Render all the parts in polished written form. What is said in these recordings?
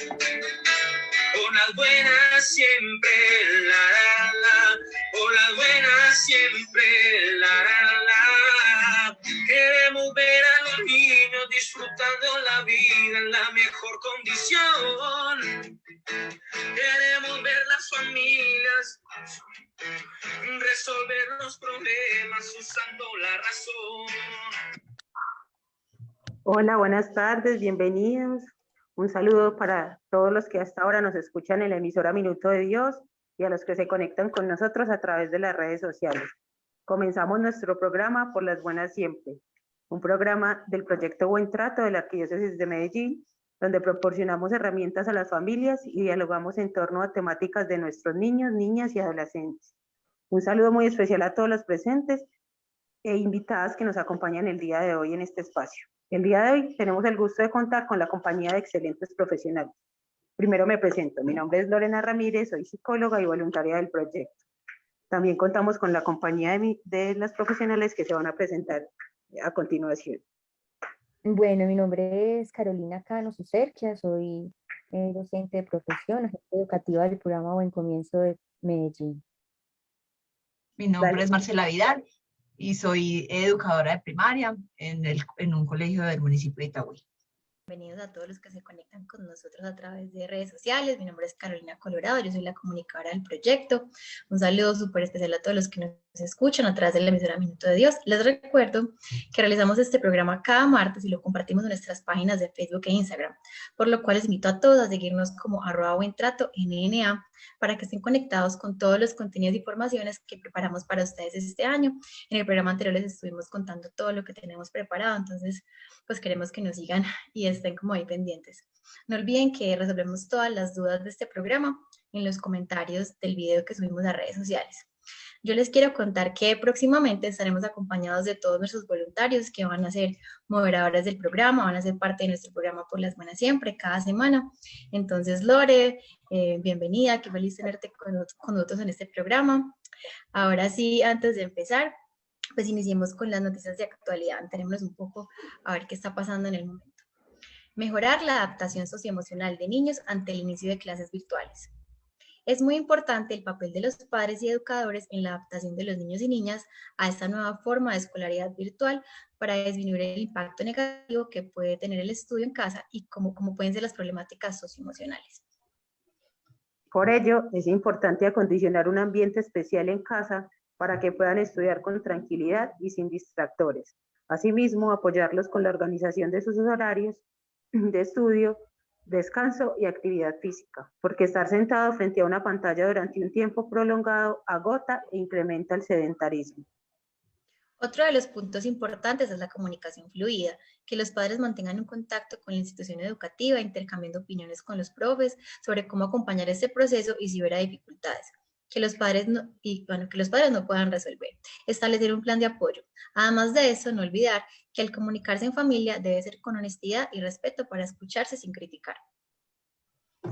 Por las buenas siempre, la la la. Por las buenas siempre, la la la. Queremos ver a los niños disfrutando la vida en la mejor condición. Queremos ver las familias resolver los problemas usando la razón. Hola, buenas tardes, bienvenidos. Un saludo para todos los que hasta ahora nos escuchan en la emisora Minuto de Dios y a los que se conectan con nosotros a través de las redes sociales. Comenzamos nuestro programa Por las Buenas Siempre, un programa del proyecto Buen Trato de la Arquidiócesis de Medellín, donde proporcionamos herramientas a las familias y dialogamos en torno a temáticas de nuestros niños, niñas y adolescentes. Un saludo muy especial a todos los presentes e invitadas que nos acompañan el día de hoy en este espacio. El día de hoy tenemos el gusto de contar con la compañía de excelentes profesionales. Primero me presento, mi nombre es Lorena Ramírez, soy psicóloga y voluntaria del proyecto. También contamos con la compañía de las profesionales que se van a presentar a continuación. Bueno, mi nombre es Carolina Cano Sucerquia, soy docente de profesión, agente educativa del programa Buen Comienzo de Medellín. Mi nombre es Marcela Vidal y soy educadora de primaria en un colegio del municipio de Itagüí. Bienvenidos a todos los que se conectan con nosotros a través de redes sociales. Mi nombre es Carolina Colorado, yo soy la comunicadora del proyecto. Un saludo súper especial a todos los que nos escuchan a través de la emisora Minuto de Dios. Les recuerdo que realizamos este programa cada martes y lo compartimos en nuestras páginas de Facebook e Instagram, por lo cual les invito a todos a seguirnos como @buentrato_NNA para que estén conectados con todos los contenidos y formaciones que preparamos para ustedes este año. En el programa anterior les estuvimos contando todo lo que tenemos preparado, entonces pues queremos que nos sigan y estén como ahí pendientes. No olviden que resolvemos todas las dudas de este programa en los comentarios del video que subimos a redes sociales. Yo les quiero contar que próximamente estaremos acompañados de todos nuestros voluntarios que van a ser moderadores del programa, van a ser parte de nuestro programa Por las Buenas Siempre, cada semana. Entonces, Lore, bienvenida, qué feliz tenerte con nosotros en este programa. Ahora sí, antes de empezar, pues iniciemos con las noticias de actualidad. Enterémonos un poco a ver qué está pasando en el momento. Mejorar la adaptación socioemocional de niños ante el inicio de clases virtuales. Es muy importante el papel de los padres y educadores en la adaptación de los niños y niñas a esta nueva forma de escolaridad virtual para disminuir el impacto negativo que puede tener el estudio en casa y cómo pueden ser las problemáticas socioemocionales. Por ello, es importante acondicionar un ambiente especial en casa para que puedan estudiar con tranquilidad y sin distractores. Asimismo, apoyarlos con la organización de sus horarios de estudio, descanso y actividad física, porque estar sentado frente a una pantalla durante un tiempo prolongado agota e incrementa el sedentarismo. Otro de los puntos importantes es la comunicación fluida, que los padres mantengan un contacto con la institución educativa, intercambiando opiniones con los profes sobre cómo acompañar este proceso y si hubiera dificultades, que los padres no puedan resolver. Establecer un plan de apoyo. Además de eso, no olvidar que al comunicarse en familia debe ser con honestidad y respeto para escucharse sin criticar.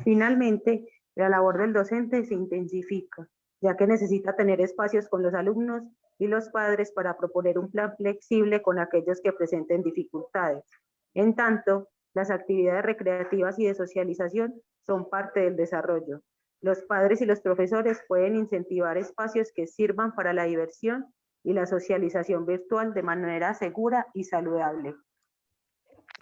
Finalmente, la labor del docente se intensifica, ya que necesita tener espacios con los alumnos y los padres para proponer un plan flexible con aquellos que presenten dificultades. En tanto, las actividades recreativas y de socialización son parte del desarrollo. Los padres y los profesores pueden incentivar espacios que sirvan para la diversión y la socialización virtual de manera segura y saludable.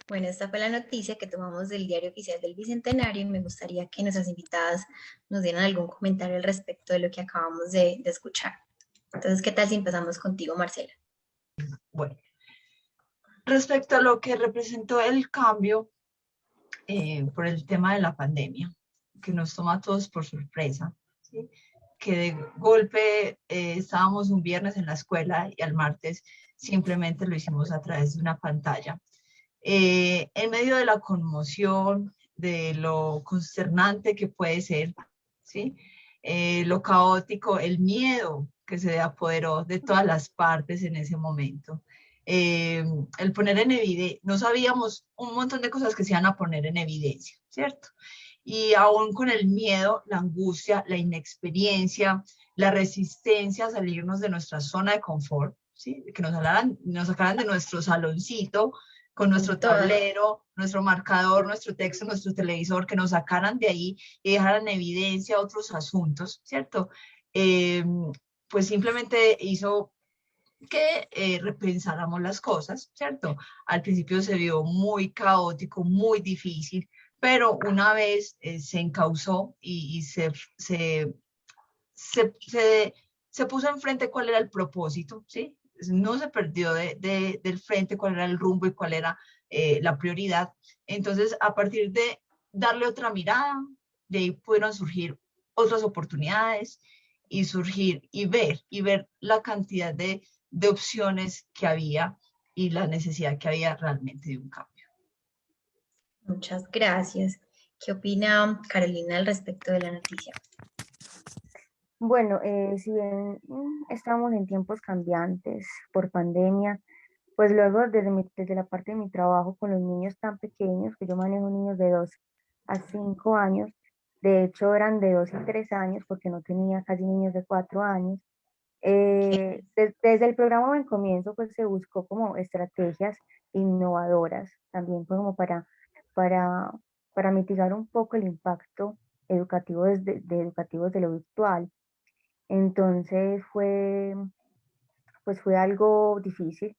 Bueno, esta fue la noticia que tomamos del Diario Oficial del Bicentenario y me gustaría que nuestras invitadas nos dieran algún comentario al respecto de lo que acabamos de escuchar. Entonces, ¿qué tal si empezamos contigo, Marcela? Bueno, respecto a lo que representó el cambio por el tema de la pandemia, que nos toma a todos por sorpresa, ¿sí? Que de golpe estábamos un viernes en la escuela y al martes simplemente lo hicimos a través de una pantalla. En medio de la conmoción, de lo consternante que puede ser, ¿sí? Lo caótico, el miedo que se apoderó de todas las partes en ese momento. El poner en evidencia, no sabíamos un montón de cosas que se iban a poner en evidencia, ¿cierto? Y aún con el miedo, la angustia, la inexperiencia, la resistencia a salirnos de nuestra zona de confort, ¿sí? Que nos sacaran de nuestro saloncito con nuestro Todas. tablero, nuestro marcador, nuestro texto, nuestro televisor, que nos sacaran de ahí y dejaran en evidencia otros asuntos, ¿cierto? Pues simplemente hizo que repensáramos las cosas, ¿cierto? Al principio se vio muy caótico, muy difícil, pero una vez se encauzó y se puso enfrente cuál era el propósito, ¿sí? No se perdió del frente cuál era el rumbo y cuál era la prioridad. Entonces, a partir de darle otra mirada, de ahí pudieron surgir otras oportunidades y surgir y ver la cantidad de opciones que había y la necesidad que había realmente de un cambio. Muchas gracias. ¿Qué opina Carolina al respecto de la noticia? Bueno, si bien estamos en tiempos cambiantes por pandemia, pues luego desde la parte de mi trabajo con los niños tan pequeños, que yo manejo niños de 2 a 5 años, de hecho eran de 2 y 3 años porque no tenía casi niños de 4 años. Desde el programa en comienzo pues se buscó como estrategias innovadoras también como para, para mitigar un poco el impacto educativo educativos de lo virtual. Entonces fue algo difícil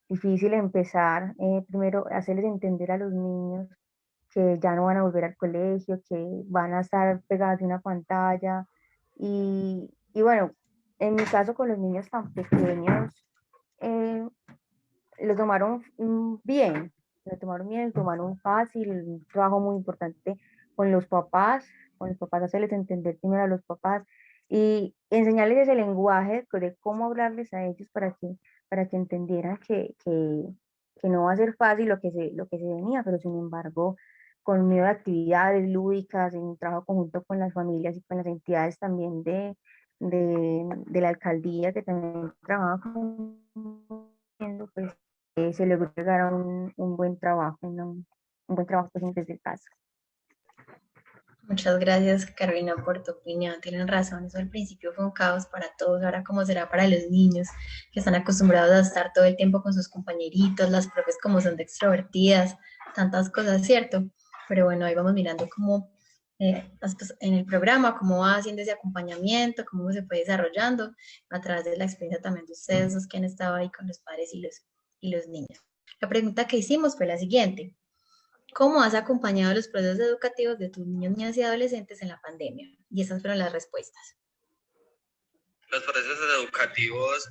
empezar, primero hacerles entender a los niños que ya no van a volver al colegio, que van a estar pegados de una pantalla. Y bueno, en mi caso con los niños tan pequeños, eh, lo tomaron fácil, un trabajo muy importante con los papás hacerles entender primero a los papás y enseñarles ese lenguaje de cómo hablarles a ellos para que entendieran que no va a ser fácil lo que se venía, pero sin embargo, con medio de actividades lúdicas, en un trabajo conjunto con las familias y con las entidades también de la alcaldía que también trabaja pues se logró llegar a un buen trabajo, un buen trabajo pues, desde casa. Muchas gracias, Carolina, por tu opinión. Tienen razón, eso al principio fue un caos para todos. Ahora, ¿cómo será para los niños que están acostumbrados a estar todo el tiempo con sus compañeritos? Las profes como son de extrovertidas, tantas cosas, ¿cierto? Pero bueno, ahí vamos mirando cómo en el programa, cómo va haciendo ese acompañamiento, cómo se fue desarrollando a través de la experiencia también de ustedes, los que han estado ahí con los padres y los niños. La pregunta que hicimos fue la siguiente. ¿Cómo has acompañado los procesos educativos de tus niños, niñas y adolescentes en la pandemia? Y esas fueron las respuestas. Los procesos educativos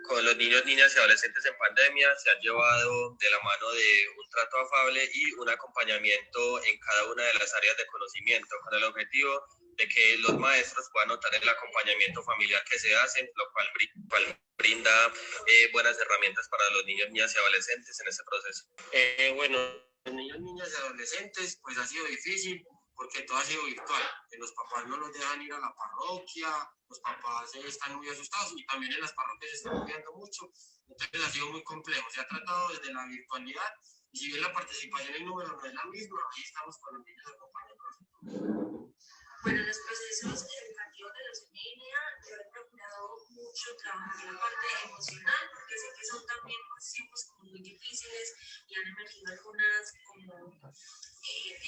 con los niños, niñas y adolescentes en pandemia se han llevado de la mano de un trato afable y un acompañamiento en cada una de las áreas de conocimiento, con el objetivo de que los maestros puedan notar el acompañamiento familiar que se hace, lo cual brinda buenas herramientas para los niños, niñas y adolescentes en ese proceso. Bueno, los niños, niñas y adolescentes, pues ha sido difícil porque todo ha sido virtual. Los papás no los dejan ir a la parroquia, los papás están muy asustados y también en las parroquias se están cuidando mucho. Entonces ha sido muy complejo. Se ha tratado desde la virtualidad y si bien la participación en número no es la misma, ahí estamos con los niños acompañándolos. Bueno, los procesos educativos de los niños, yo he procurado mucho trabajar en la parte emocional, porque sé que son también tiempos como muy difíciles y han emergido algunas como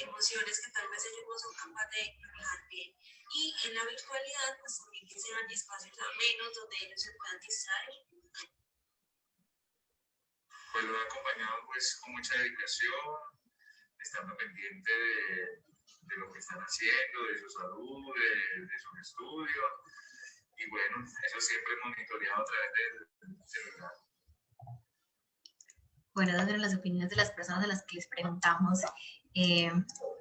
emociones que tal vez ellos no son capaces de manejar bien. Y en la virtualidad, pues también que sean espacios amenos donde ellos se puedan distraer. Pues lo he acompañado pues con mucha dedicación, estando pendiente de lo que están haciendo, de su salud, de sus estudios, y bueno, eso siempre monitoreado a través del celular. Bueno, esas fueron las opiniones de las personas a las que les preguntamos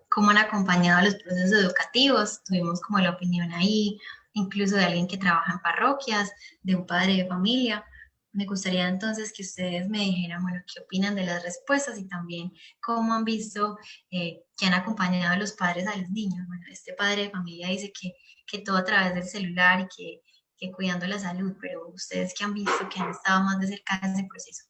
cómo han acompañado los procesos educativos. Tuvimos como la opinión ahí, incluso de alguien que trabaja en parroquias, de un padre de familia. Me gustaría entonces que ustedes me dijeran, bueno, qué opinan de las respuestas y también cómo han visto que han acompañado a los padres a los niños. Bueno, este padre de familia dice que todo a través del celular y que cuidando la salud, pero ustedes que han visto que han estado más de cerca de ese proceso.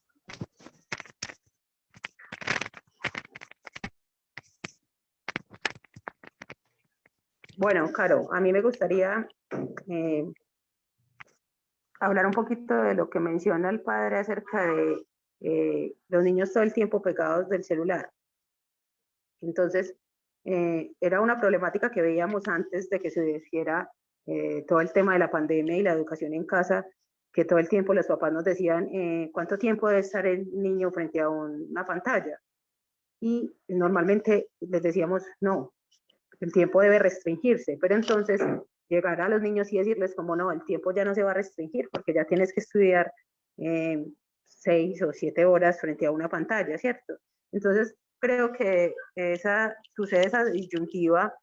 Bueno, Caro, a mí me gustaría hablar un poquito de lo que menciona el padre acerca los niños todo el tiempo pegados del celular. Entonces, era una problemática que veíamos antes de que se hiciera todo el tema de la pandemia y la educación en casa, que todo el tiempo los papás nos decían cuánto tiempo debe estar el niño frente a una pantalla. Y normalmente les decíamos, no, el tiempo debe restringirse, pero entonces llegar a los niños y decirles como no, el tiempo ya no se va a restringir porque ya tienes que estudiar 6 o 7 horas frente a una pantalla, ¿cierto? Entonces creo que sucede esa disyuntiva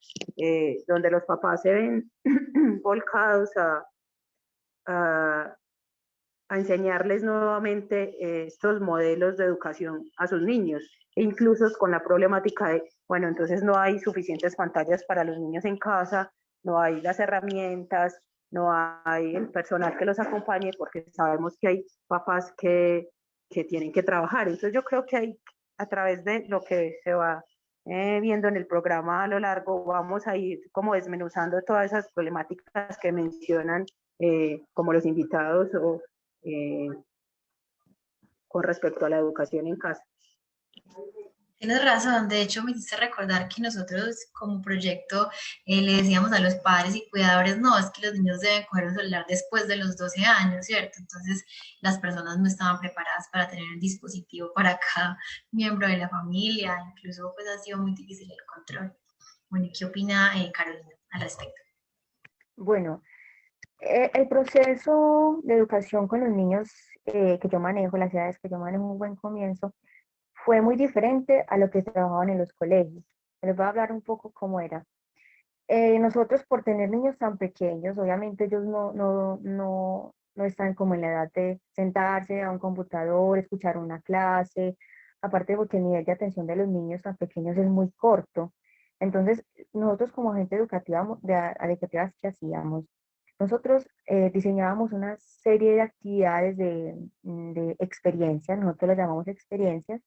donde los papás se ven volcados a, a enseñarles nuevamente estos modelos de educación a sus niños, e incluso con la problemática de, bueno, entonces no hay suficientes pantallas para los niños en casa, no hay las herramientas, no hay el personal que los acompañe, porque sabemos que hay papás que tienen que trabajar. Entonces yo creo que hay, a través de lo que se va viendo en el programa a lo largo, vamos a ir como desmenuzando todas esas problemáticas que mencionan como los invitados o eh, con respecto a la educación en casa. Tienes razón, de hecho me hiciste recordar que nosotros como proyecto le decíamos a los padres y cuidadores, no, es que los niños deben coger un celular después de los 12 años, ¿cierto? Entonces las personas no estaban preparadas para tener un dispositivo para cada miembro de la familia, incluso pues ha sido muy difícil el control. Bueno, ¿qué opina Carolina al respecto? Bueno, el proceso de educación con los niños que yo manejo, las edades que yo manejo en un buen comienzo, fue muy diferente a lo que trabajaban en los colegios. Les voy a hablar un poco cómo era. Nosotros, por tener niños tan pequeños, obviamente ellos no están como en la edad de sentarse a un computador, escuchar una clase, aparte porque el nivel de atención de los niños tan pequeños es muy corto. Entonces, nosotros como agente educativa, educativas que hacíamos, nosotros diseñábamos una serie de actividades de experiencias, nosotros las llamamos experiencias,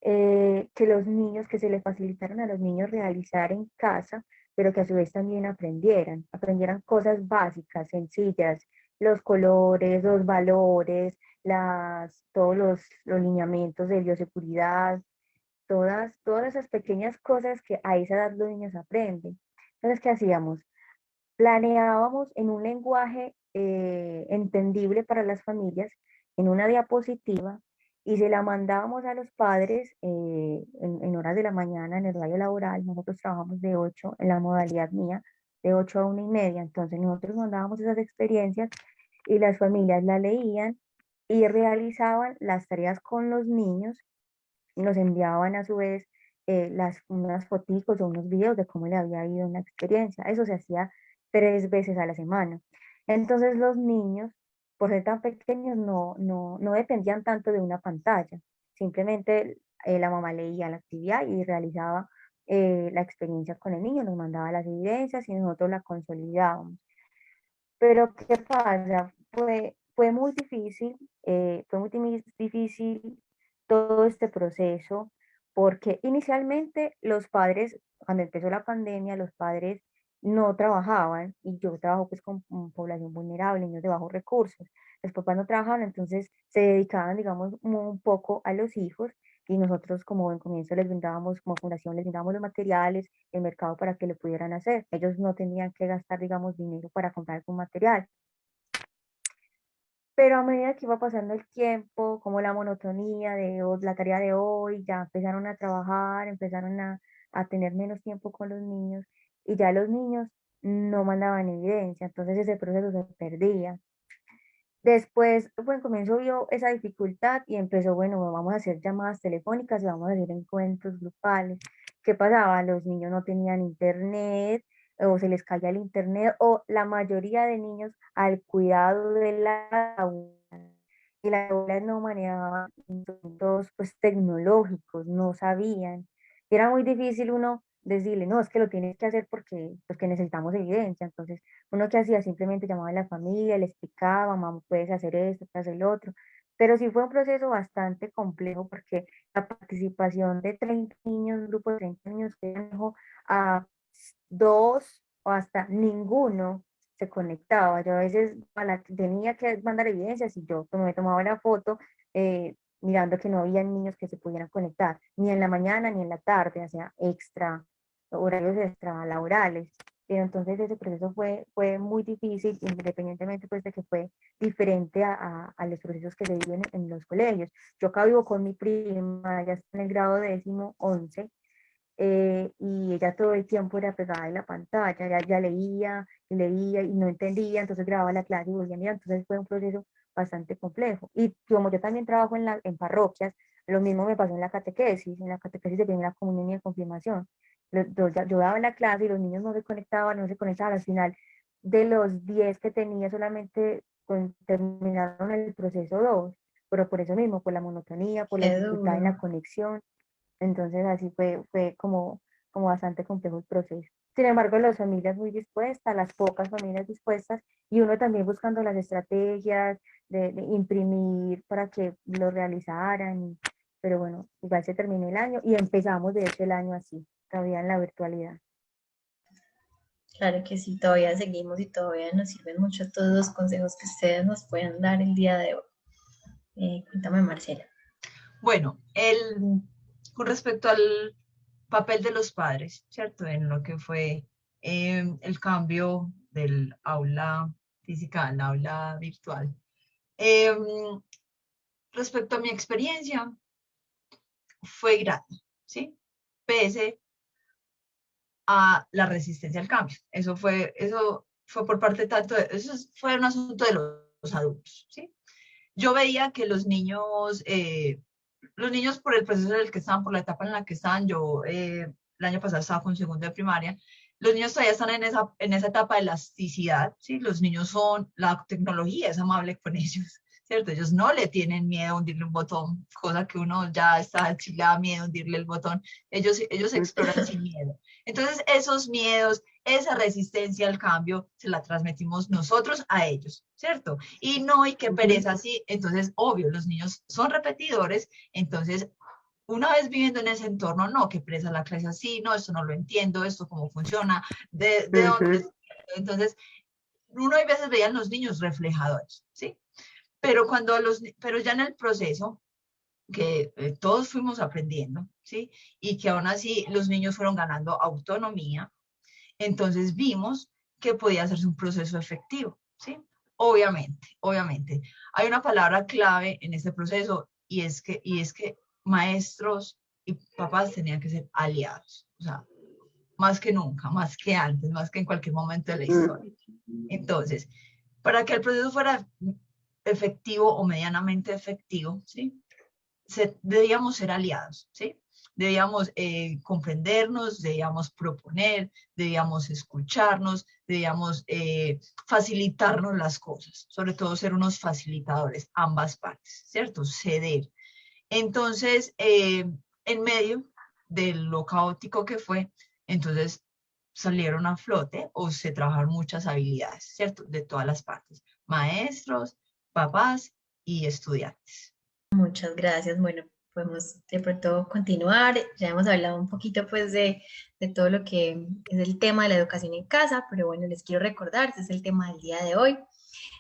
que los niños, que se les facilitaron a los niños realizar en casa, pero que a su vez también aprendieran cosas básicas, sencillas, los colores, los valores, todos los lineamientos de bioseguridad, todas esas pequeñas cosas que a esa edad los niños aprenden. Entonces, ¿qué hacíamos? Planeábamos en un lenguaje entendible para las familias, en una diapositiva, y se la mandábamos a los padres en horas de la mañana, en el horario laboral. Nosotros trabajamos de 8, en la modalidad mía, de 8 a 1:30. Entonces nosotros mandábamos esas experiencias y las familias la leían y realizaban las tareas con los niños y nos enviaban a su vez unas fotos o unos videos de cómo le había ido en la experiencia. Eso se hacía 3 veces a la semana. Entonces los niños, por ser tan pequeños, no dependían tanto de una pantalla. Simplemente la mamá leía la actividad y realizaba la experiencia con el niño, nos mandaba las evidencias y nosotros la consolidábamos. Pero ¿qué pasa? Fue muy difícil, difícil todo este proceso, porque inicialmente los padres, cuando empezó la pandemia, los padres no trabajaban, y yo trabajo pues con población vulnerable, niños de bajos recursos. Los papás no trabajaban, entonces se dedicaban, digamos, un poco a los hijos, y nosotros como en comienzo les brindábamos, como fundación les brindábamos los materiales, el mercado para que lo pudieran hacer. Ellos no tenían que gastar, digamos, dinero para comprar algún material. Pero a medida que iba pasando el tiempo, como la monotonía de la tarea de hoy, ya empezaron a trabajar, empezaron a tener menos tiempo con los niños, y ya los niños no mandaban evidencia, entonces ese proceso se perdía. Después, bueno, comenzó vio esa dificultad y empezó, bueno, vamos a hacer llamadas telefónicas y vamos a hacer encuentros grupales. ¿Qué pasaba? Los niños no tenían internet, o se les caía el internet, o la mayoría de niños al cuidado de la abuela, y las abuelas no manejaban instrumentos pues tecnológicos, no sabían. Y era muy difícil uno decirle, no, es que lo tienes que hacer porque necesitamos evidencia. Entonces, uno que hacía, simplemente llamaba a la familia, le explicaba, mamá, puedes hacer esto, puedes hacer lo otro. Pero sí fue un proceso bastante complejo, porque la participación de 30 niños, un grupo de 30 niños, que dejó a 2 o hasta ninguno se conectaba. Yo a veces tenía que mandar evidencias y yo me tomaba la foto, mirando que no había niños que se pudieran conectar, ni en la mañana ni en la tarde, o sea, horarios extra laborales. Pero entonces ese proceso fue muy difícil, independientemente pues de que fue diferente a los procesos que se viven en los colegios. Yo acá vivo con mi prima, ella está en el grado 10º, 11, y ella todo el tiempo era pegada en la pantalla, ya leía y leía y no entendía, entonces grababa la clase y volvía a mirar, entonces fue un proceso bastante complejo. Y como yo también trabajo en parroquias, lo mismo me pasó en la catequesis de primera comunión y de confirmación. Yo daba la clase y los niños no se conectaban, al final de los 10 que tenía solamente terminaron el proceso 2, pero por eso mismo, por la monotonía, por la Qué dificultad en duro. la conexión. Entonces así fue como bastante complejo el proceso. Sin embargo, las familias muy dispuestas, las pocas familias dispuestas, y uno también buscando las estrategias de imprimir para que lo realizaran. Pero bueno, igual se terminó el año y empezamos de hecho el año así, todavía en la virtualidad. Claro que sí, todavía seguimos y todavía nos sirven mucho todos los consejos que ustedes nos pueden dar el día de hoy. Cuéntame, Marcela. Bueno, con respecto al papel de los padres, ¿cierto? En lo que fue el cambio del aula física al aula virtual. Respecto a mi experiencia, fue grata, ¿sí? Pese a la resistencia al cambio. Eso fue por parte tanto, eso fue un asunto de los adultos, ¿sí? Yo veía que los niños por el proceso en el que estaban, por la etapa en la que estaban, yo el año pasado estaba con segundo de primaria, los niños todavía están en esa etapa de elasticidad, ¿sí? Los niños la tecnología es amable con ellos, ¿cierto? Ellos no le tienen miedo a hundirle un botón, cosa que uno ya está, si le da miedo hundirle el botón, ellos exploran sin miedo. Entonces, esos miedos, esa resistencia al cambio, se la transmitimos nosotros a ellos, ¿cierto? Y no, y qué pereza, sí. Entonces, obvio, los niños son repetidores, entonces, una vez viviendo en ese entorno, no, qué pereza la clase así, no, esto no lo entiendo, esto cómo funciona, de dónde. Entonces, uno a veces veía a los niños reflejadores, ¿sí? Pero ya en el proceso, que todos fuimos aprendiendo, ¿sí? Y que aún así los niños fueron ganando autonomía, entonces vimos que podía hacerse un proceso efectivo, ¿sí? Obviamente. Hay una palabra clave en este proceso y es que maestros y papás tenían que ser aliados, o sea, más que nunca, más que antes, más que en cualquier momento de la historia. Entonces, para que el proceso fuera efectivo o medianamente efectivo, ¿sí? Debíamos ser aliados, ¿sí? Debíamos comprendernos, debíamos proponer, debíamos escucharnos, debíamos facilitarnos las cosas, sobre todo ser unos facilitadores, ambas partes, ¿cierto? Ceder. Entonces, en medio de lo caótico que fue, entonces salieron a flote o se trabajaron muchas habilidades, ¿cierto? De todas las partes, maestros, papás y estudiantes. Muchas gracias. Bueno, podemos de pronto continuar. Ya hemos hablado un poquito pues de todo lo que es el tema de la educación en casa, pero bueno, les quiero recordar, ese es el tema del día de hoy.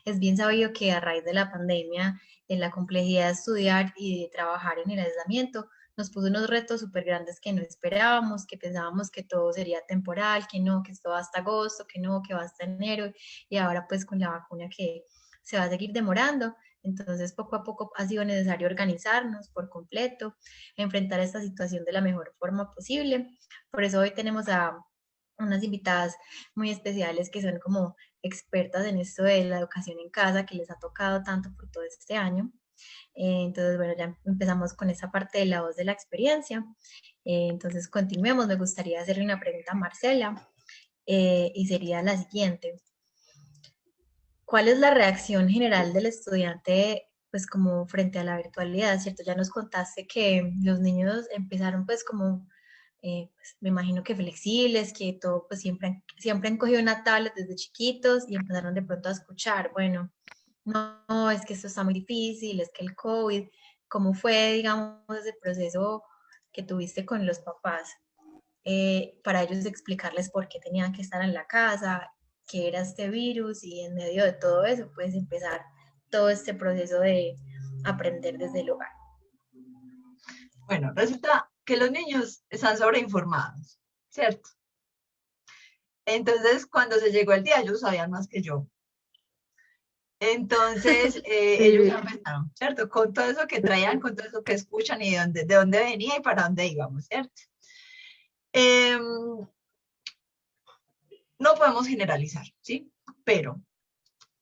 Es bien sabido que a raíz de la pandemia, en la complejidad de estudiar y de trabajar en el aislamiento, nos puso unos retos súper grandes que no esperábamos, que pensábamos que todo sería temporal, que no, que esto va hasta agosto, que no, que va hasta enero, y ahora pues con la vacuna que se va a seguir demorando. Entonces, poco a poco ha sido necesario organizarnos por completo, enfrentar esta situación de la mejor forma posible. Por eso hoy tenemos a unas invitadas muy especiales que son como expertas en esto de la educación en casa, que les ha tocado tanto por todo este año. Entonces, bueno, ya empezamos con esa parte de la voz de la experiencia. Entonces, continuemos. Me gustaría hacerle una pregunta a Marcela, y sería la siguiente. ¿Cuál es la reacción general del estudiante, pues como frente a la virtualidad, cierto? Ya nos contaste que los niños empezaron pues como, pues, me imagino que flexibles, que todo pues siempre han cogido una tablet desde chiquitos y empezaron de pronto a escuchar, bueno, no, es que esto está muy difícil, es que el COVID, ¿cómo fue, digamos, ese proceso que tuviste con los papás? Para ellos explicarles por qué tenían que estar en la casa, qué era este virus, y en medio de todo eso puedes empezar todo este proceso de aprender desde el hogar. Bueno, resulta que los niños están sobreinformados, ¿cierto? Entonces, cuando se llegó el día, ellos sabían más que yo. Entonces, ellos Sí, empezaron, ¿cierto? Con todo eso que traían, con todo eso que escuchan y de dónde venía y para dónde íbamos, ¿cierto? Em, no podemos generalizar, ¿sí? Pero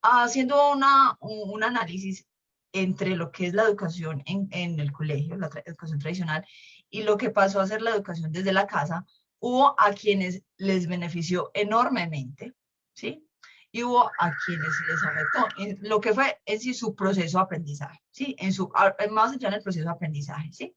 haciendo un análisis entre lo que es la educación en el colegio, la educación tradicional, y lo que pasó a ser la educación desde la casa, hubo a quienes les benefició enormemente, ¿sí? Y hubo a quienes les afectó en lo que fue en sí su proceso de aprendizaje, ¿sí? Más allá en el proceso de aprendizaje, ¿sí?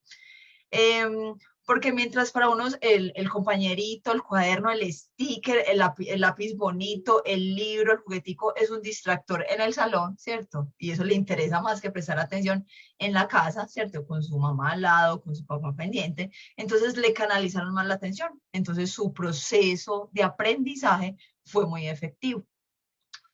Porque mientras para unos el compañerito, el cuaderno, el sticker, el lápiz bonito, el libro, el juguetico es un distractor en el salón, ¿cierto? Y eso le interesa más que prestar atención en la casa, ¿cierto? Con su mamá al lado, con su papá pendiente. Entonces le canalizaron más la atención. Entonces su proceso de aprendizaje fue muy efectivo.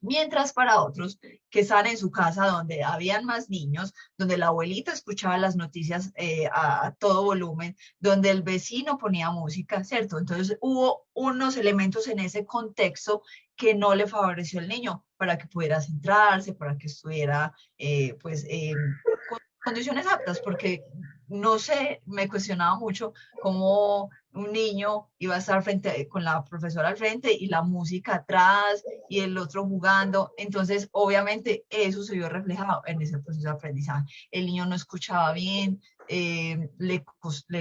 Mientras para otros que estaban en su casa donde habían más niños, donde la abuelita escuchaba las noticias a todo volumen, donde el vecino ponía música, ¿cierto? Entonces hubo unos elementos en ese contexto que no le favoreció al niño para que pudiera centrarse, para que estuviera con condiciones aptas, porque no sé, me cuestionaba mucho cómo un niño iba a estar con la profesora al frente y la música atrás y el otro jugando. Entonces, obviamente, eso se vio reflejado en ese proceso de aprendizaje. El niño no escuchaba bien, le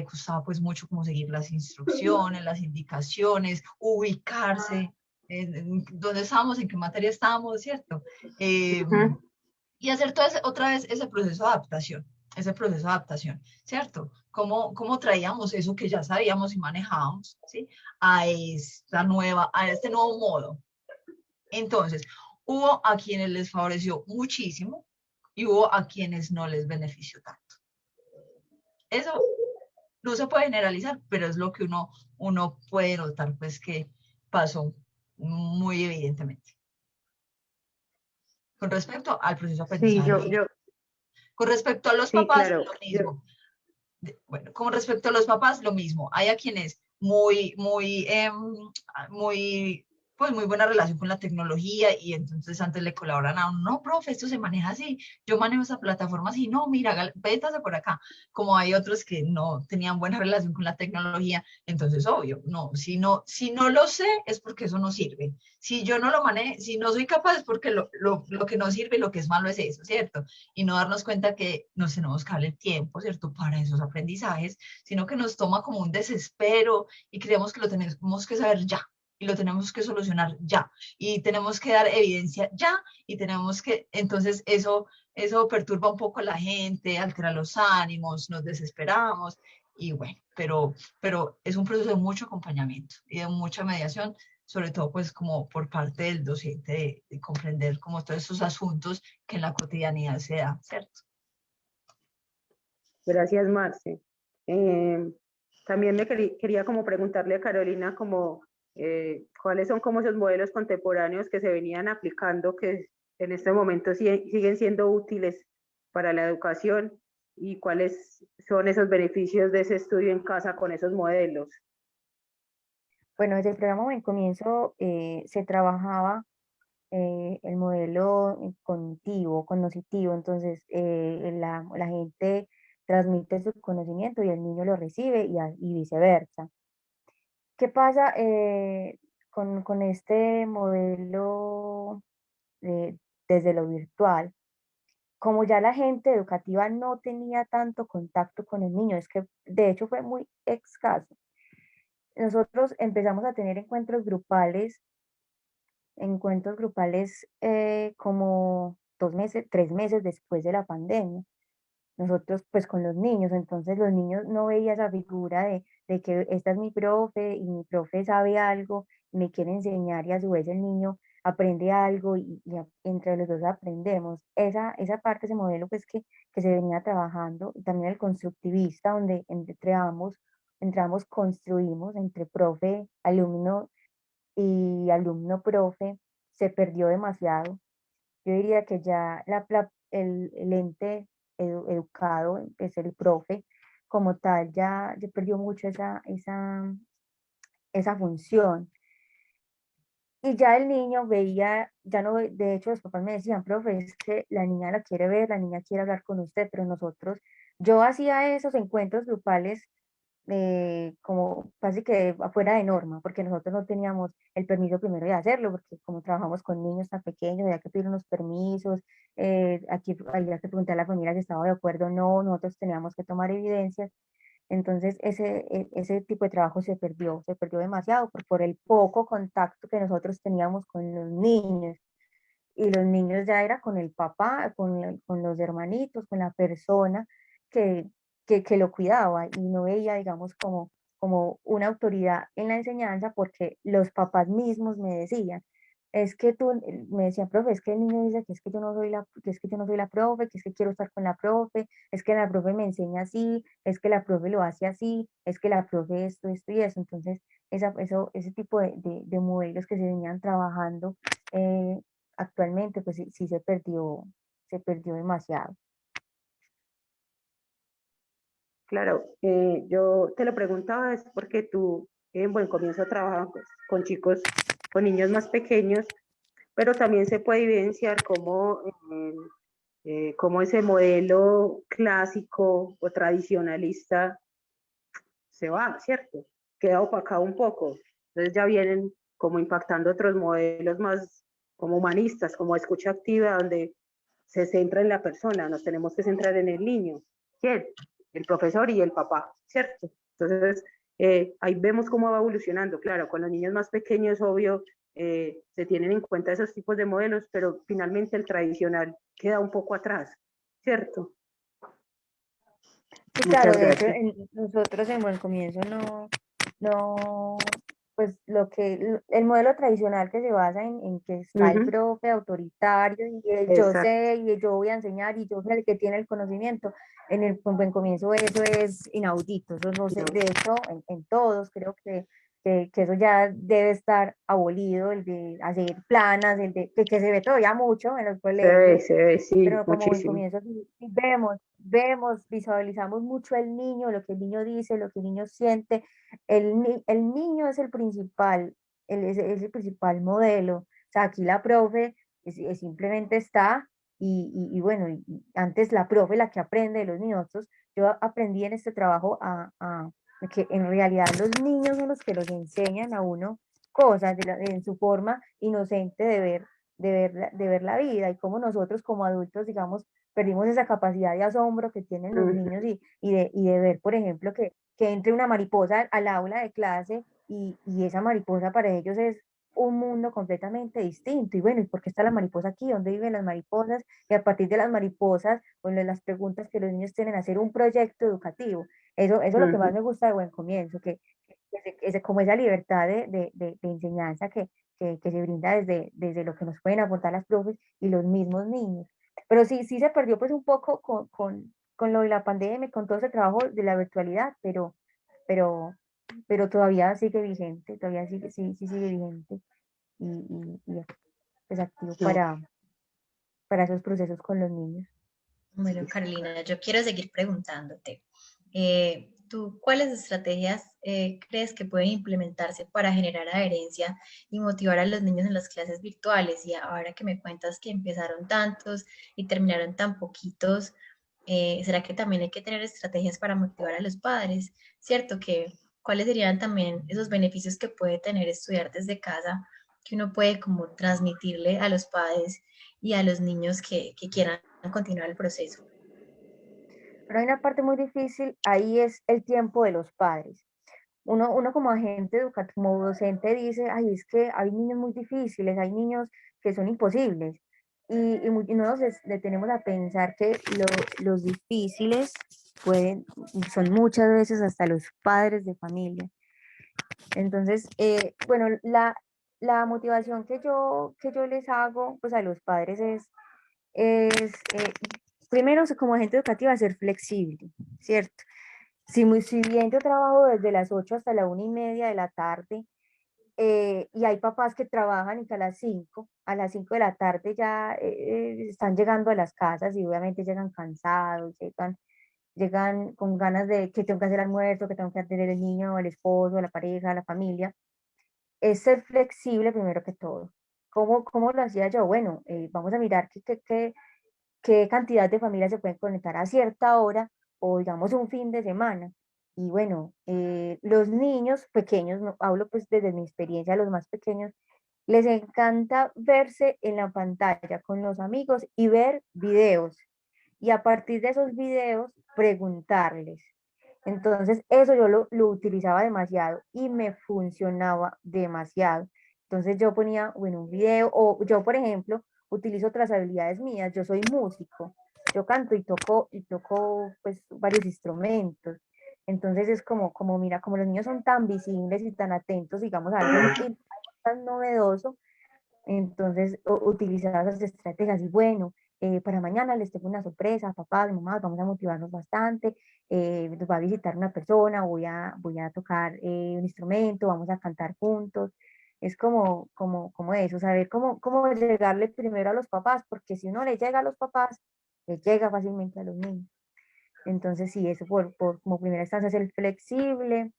costaba pues mucho como seguir las instrucciones, las indicaciones, ubicarse, dónde estábamos, en qué materia estábamos, ¿cierto? Y hacer otra vez ese proceso de adaptación, ¿cierto? ¿Cómo traíamos eso que ya sabíamos y manejábamos, ¿sí? A este nuevo modo. Entonces, hubo a quienes les favoreció muchísimo y hubo a quienes no les benefició tanto. Eso no se puede generalizar, pero es lo que uno puede notar, pues, que pasó muy evidentemente. Con respecto al proceso de sí, aprendizaje. Con respecto a los sí, papás, claro. lo mismo. Bueno, con respecto a los papás, lo mismo. Hay a quienes muy, pues muy buena relación con la tecnología y entonces antes le colaboran a uno, no, profe, esto se maneja así, yo manejo esa plataforma así, no, mira, vétase por acá. Como hay otros que no tenían buena relación con la tecnología, entonces obvio, no, si no lo sé es porque eso no sirve. Si yo no lo manejo, si no soy capaz es porque lo que no sirve y lo que es malo es eso, ¿cierto? Y no darnos cuenta que nos tenemos que darle el tiempo, ¿cierto? Para esos aprendizajes, sino que nos toma como un desespero y creemos que lo tenemos que saber ya y lo tenemos que solucionar ya y tenemos que dar evidencia ya y tenemos que, entonces eso perturba un poco a la gente, altera los ánimos, nos desesperamos y bueno, pero es un proceso de mucho acompañamiento y de mucha mediación, sobre todo pues como por parte del docente de comprender como todos esos asuntos que en la cotidianidad se da, ¿cierto? Gracias, Marce. También quería como preguntarle a Carolina como cuáles son como esos modelos contemporáneos que se venían aplicando que en este momento siguen siendo útiles para la educación y cuáles son esos beneficios de ese estudio en casa con esos modelos. Bueno, desde el programa Buen Comienzo se trabajaba el modelo cognitivo, entonces la gente transmite su conocimiento y el niño lo recibe y viceversa. ¿Qué pasa con este modelo desde lo virtual? Como ya la gente educativa no tenía tanto contacto con el niño, es que de hecho fue muy escaso. Nosotros empezamos a tener encuentros grupales como 2 meses, 3 meses después de la pandemia. Nosotros pues con los niños, entonces los niños no veían esa figura de que esta es mi profe y mi profe sabe algo, me quiere enseñar y a su vez el niño aprende algo entre los dos aprendemos. Esa parte, ese modelo pues que se venía trabajando, y también el constructivista donde entramos, construimos entre profe, alumno y alumno-profe, se perdió demasiado. Yo diría que ya el ente educado, es el profe, como tal ya perdió mucho esa función. Y ya el niño veía, ya no, de hecho los papás me decían, profe, es que la niña la quiere ver, la niña quiere hablar con usted, pero nosotros, yo hacía esos encuentros grupales como casi que afuera de norma, porque nosotros no teníamos el permiso primero de hacerlo, porque como trabajamos con niños tan pequeños, había que pedir unos permisos, aquí había que preguntar a la familia si estaba de acuerdo o no, nosotros teníamos que tomar evidencias. Entonces, ese tipo de trabajo se perdió demasiado por el poco contacto que nosotros teníamos con los niños. Y los niños ya era con el papá, con los hermanitos, con la persona que, que lo cuidaba y no veía, digamos, como una autoridad en la enseñanza porque los papás mismos me decían, es que tú, me decían, profe, es que el niño dice que es que yo no soy que es que yo no soy la profe, que es que quiero estar con la profe, es que la profe me enseña así, es que la profe lo hace así, es que la profe esto y eso. Entonces, ese tipo de modelos que se venían trabajando eh, actualmente, pues sí, sí se perdió demasiado. Claro, yo te lo preguntaba es porque tú en buen comienzo trabajas pues, con chicos, con niños más pequeños, pero también se puede evidenciar cómo ese modelo clásico o tradicionalista se va, ¿cierto? Queda opacado un poco. Entonces ya vienen como impactando otros modelos más como humanistas, como escucha activa, donde se centra en la persona, nos tenemos que centrar en el niño. ¿Quién? El profesor y el papá, ¿cierto? Entonces, ahí vemos cómo va evolucionando. Claro, con los niños más pequeños, obvio, se tienen en cuenta esos tipos de modelos, pero finalmente el tradicional queda un poco atrás, ¿cierto? Sí, claro, Muchas de hecho, gracias. nosotros en buen comienzo pues el modelo tradicional que se basa en que está el Ujú, profe autoritario y yo exacto. sé y yo voy a enseñar y yo soy el que tiene el conocimiento, en el buen comienzo eso es inaudito, eso no sé, No. de hecho, en todos creo que eso ya debe estar abolido, el de hacer planas, que se ve todavía mucho en los colegios, Se ve, sí, pero como buen muchísimo. comienzo sí vemos, visualizamos mucho el niño, lo que el niño dice, lo que el niño siente. El niño es el principal, es el principal modelo. O sea, aquí la profe simplemente está y bueno, y antes la profe la que aprende de los niños. Yo aprendí en este trabajo a que en realidad los niños son los que los enseñan a uno cosas en su forma inocente de ver la vida y cómo nosotros como adultos, digamos, perdimos esa capacidad de asombro que tienen los Ujú. niños y de ver, por ejemplo, que entre una mariposa al aula de clase y esa mariposa para ellos es un mundo completamente distinto. Y bueno, ¿y por qué está la mariposa aquí? ¿Dónde viven las mariposas? Y a partir de las mariposas, bueno, las preguntas que los niños tienen, hacer un proyecto educativo. Eso es lo que más Ujú. me gusta de Buen Comienzo, como esa libertad de enseñanza que se brinda desde lo que nos pueden aportar las profes y los mismos niños. Pero sí se perdió pues un poco con lo de la pandemia, con todo ese trabajo de la virtualidad, pero, pero todavía sigue vigente, todavía sí sigue vigente y es activo No, para esos procesos con los niños. Bueno, sí, sí, Carolina, yo quiero seguir preguntándote. ¿Tú cuáles estrategias crees que pueden implementarse para generar adherencia y motivar a los niños en las clases virtuales? Y ahora que me cuentas que empezaron tantos y terminaron tan poquitos, ¿será que también hay que tener estrategias para motivar a los padres? ¿Cierto? ¿Cuáles serían también esos beneficios que puede tener estudiar desde casa, que uno puede como transmitirle a los padres y a los niños que quieran continuar el proceso? Pero hay una parte muy difícil, ahí es el tiempo de los padres. Uno como agente educativo, como docente dice, ay, es que hay niños muy difíciles, hay niños que son imposibles. Y no nos detenemos a pensar que los difíciles son muchas veces hasta los padres de familia. Entonces, bueno, la motivación que yo les hago pues, a los padres es primero, como agente educativa, ser flexible, ¿cierto? Si bien yo trabajo desde las 8 hasta la 1:30 de la tarde, y hay papás que trabajan y que a las 5 de la tarde ya están llegando a las casas y obviamente llegan cansados, llegan. llegan con ganas de que tengo que hacer almuerzo, que tengo que atender el niño, el esposo, la pareja, la familia. Es ser flexible primero que todo. ¿Cómo lo hacía yo? Bueno, vamos a mirar qué cantidad de familias se pueden conectar a cierta hora o digamos un fin de semana. Y bueno, los niños pequeños, no, hablo pues desde mi experiencia, los más pequeños, les encanta verse en la pantalla con los amigos y ver videos. Y a partir de esos videos, preguntarles. Entonces, eso yo lo utilizaba demasiado y me funcionaba demasiado. Entonces, yo ponía, bueno, un video, o yo, por ejemplo, utilizo otras habilidades mías. Yo soy músico, yo canto y toco pues varios instrumentos. Entonces, es mira, como los niños son tan visibles y tan atentos, digamos, a algo tan novedoso, entonces utilizaba esas estrategias y bueno, para mañana les tengo una sorpresa, papá, mamá, vamos a motivarnos bastante, nos va a visitar una persona, voy a tocar un instrumento, vamos a cantar juntos. Es como eso, saber cómo llegarle primero a los papás, porque si uno le llega a los papás, le llega fácilmente a los niños. Entonces sí, eso como primera instancia, ser flexible,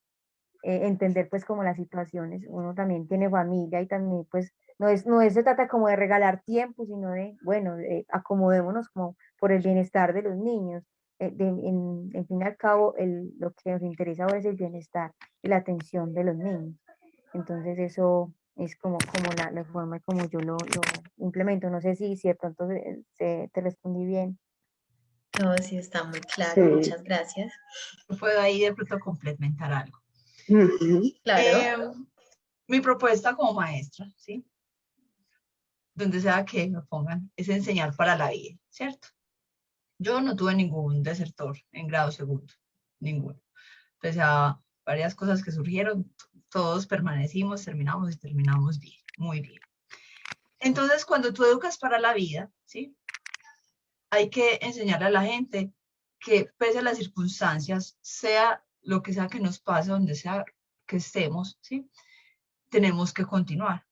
entender pues como las situaciones. Uno también tiene familia y también pues no es se trata como de regalar tiempo, sino de, bueno, acomodémonos como por el bienestar de los niños. En fin y al cabo, lo que nos interesa ahora es el bienestar y la atención de los niños. Entonces eso es como la forma como yo lo implemento. No sé si de pronto te respondí bien. No, sí, está muy claro, Sí. muchas gracias. Puedo ahí de pronto complementar algo. Claro. Mi propuesta como maestra, ¿sí? Donde sea que me pongan, es enseñar para la vida, ¿cierto? Yo no tuve ningún desertor en grado segundo, ninguno. Pese a varias cosas que surgieron, todos permanecimos, terminamos bien, muy bien. Entonces, cuando tú educas para la vida, ¿sí? Hay que enseñarle a la gente que pese a las circunstancias, sea lo que sea que nos pase, donde sea que estemos, ¿sí? Tenemos que continuar.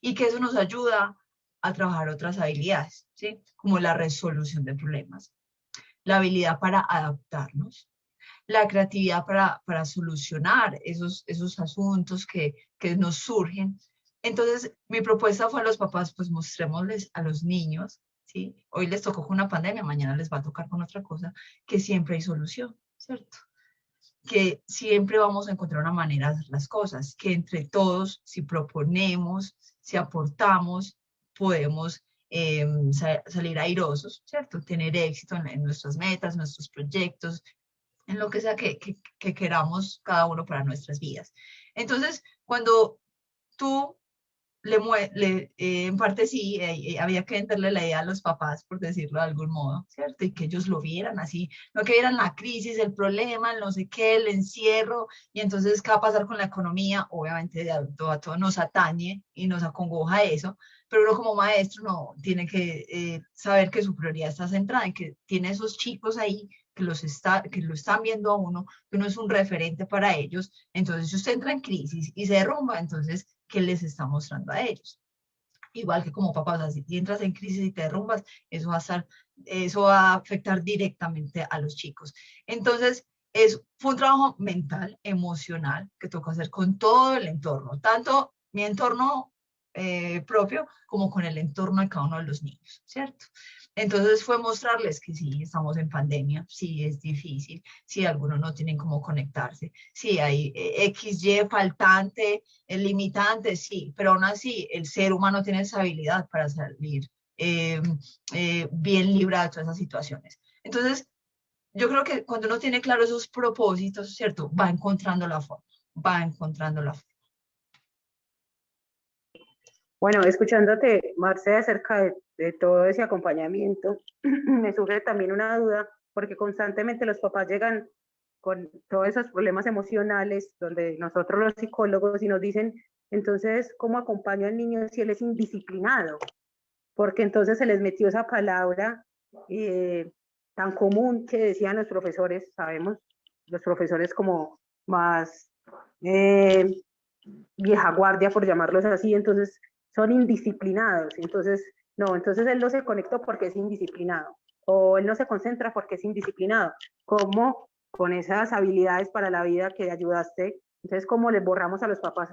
Y que eso nos ayuda a trabajar otras habilidades, ¿sí? Como la resolución de problemas, la habilidad para adaptarnos, la creatividad para solucionar esos asuntos que nos surgen. Entonces, mi propuesta fue a los papás, pues mostrémosles a los niños, ¿sí? Hoy les tocó con una pandemia, mañana les va a tocar con otra cosa, que siempre hay solución, ¿cierto? Que siempre vamos a encontrar una manera de hacer las cosas, que entre todos, si proponemos, si aportamos, podemos salir airosos, ¿cierto? Tener éxito en nuestras metas, nuestros proyectos, en lo que sea que queramos cada uno para nuestras vidas. Entonces, cuando tú en parte sí, había que venderle la idea a los papás, por decirlo de algún modo, ¿cierto? Y que ellos lo vieran así, no que vieran la crisis, el problema, el no sé qué, el encierro, y entonces qué va a pasar con la economía. Obviamente de adulto a todo nos atañe y nos acongoja eso, pero uno como maestro no tiene que saber que su prioridad está centrada en que tiene esos chicos ahí que lo están viendo a uno, que uno es un referente para ellos. Entonces, si usted entra en crisis y se derrumba, entonces, ¿qué les está mostrando a ellos? Igual que como papás, o sea, si entras en crisis y te derrumbas, eso va a afectar directamente a los chicos. Entonces, fue un trabajo mental, emocional, que tocó hacer con todo el entorno, tanto mi entorno propio como con el entorno de cada uno de los niños, ¿cierto? Entonces fue mostrarles que sí, estamos en pandemia, sí es difícil, sí algunos no tienen cómo conectarse, sí hay XY faltante, limitante, sí, pero aún así el ser humano tiene esa habilidad para salir bien librado de todas esas situaciones. Entonces, yo creo que cuando uno tiene claro esos propósitos, ¿cierto? Va encontrando la forma, va encontrando la forma. Bueno, escuchándote, Marce, acerca de todo ese acompañamiento, me surge también una duda, porque constantemente los papás llegan con todos esos problemas emocionales, donde nosotros los psicólogos y nos dicen, entonces, ¿cómo acompaño al niño si él es indisciplinado? Porque entonces se les metió esa palabra tan común que decían los profesores, sabemos, los profesores como más vieja guardia, por llamarlos así, entonces son indisciplinados, entonces, no, entonces él no se conectó porque es indisciplinado. o él no se concentra porque es indisciplinado. ¿Cómo con esas habilidades para la vida que ayudaste? Entonces, ¿cómo les borramos a los papás?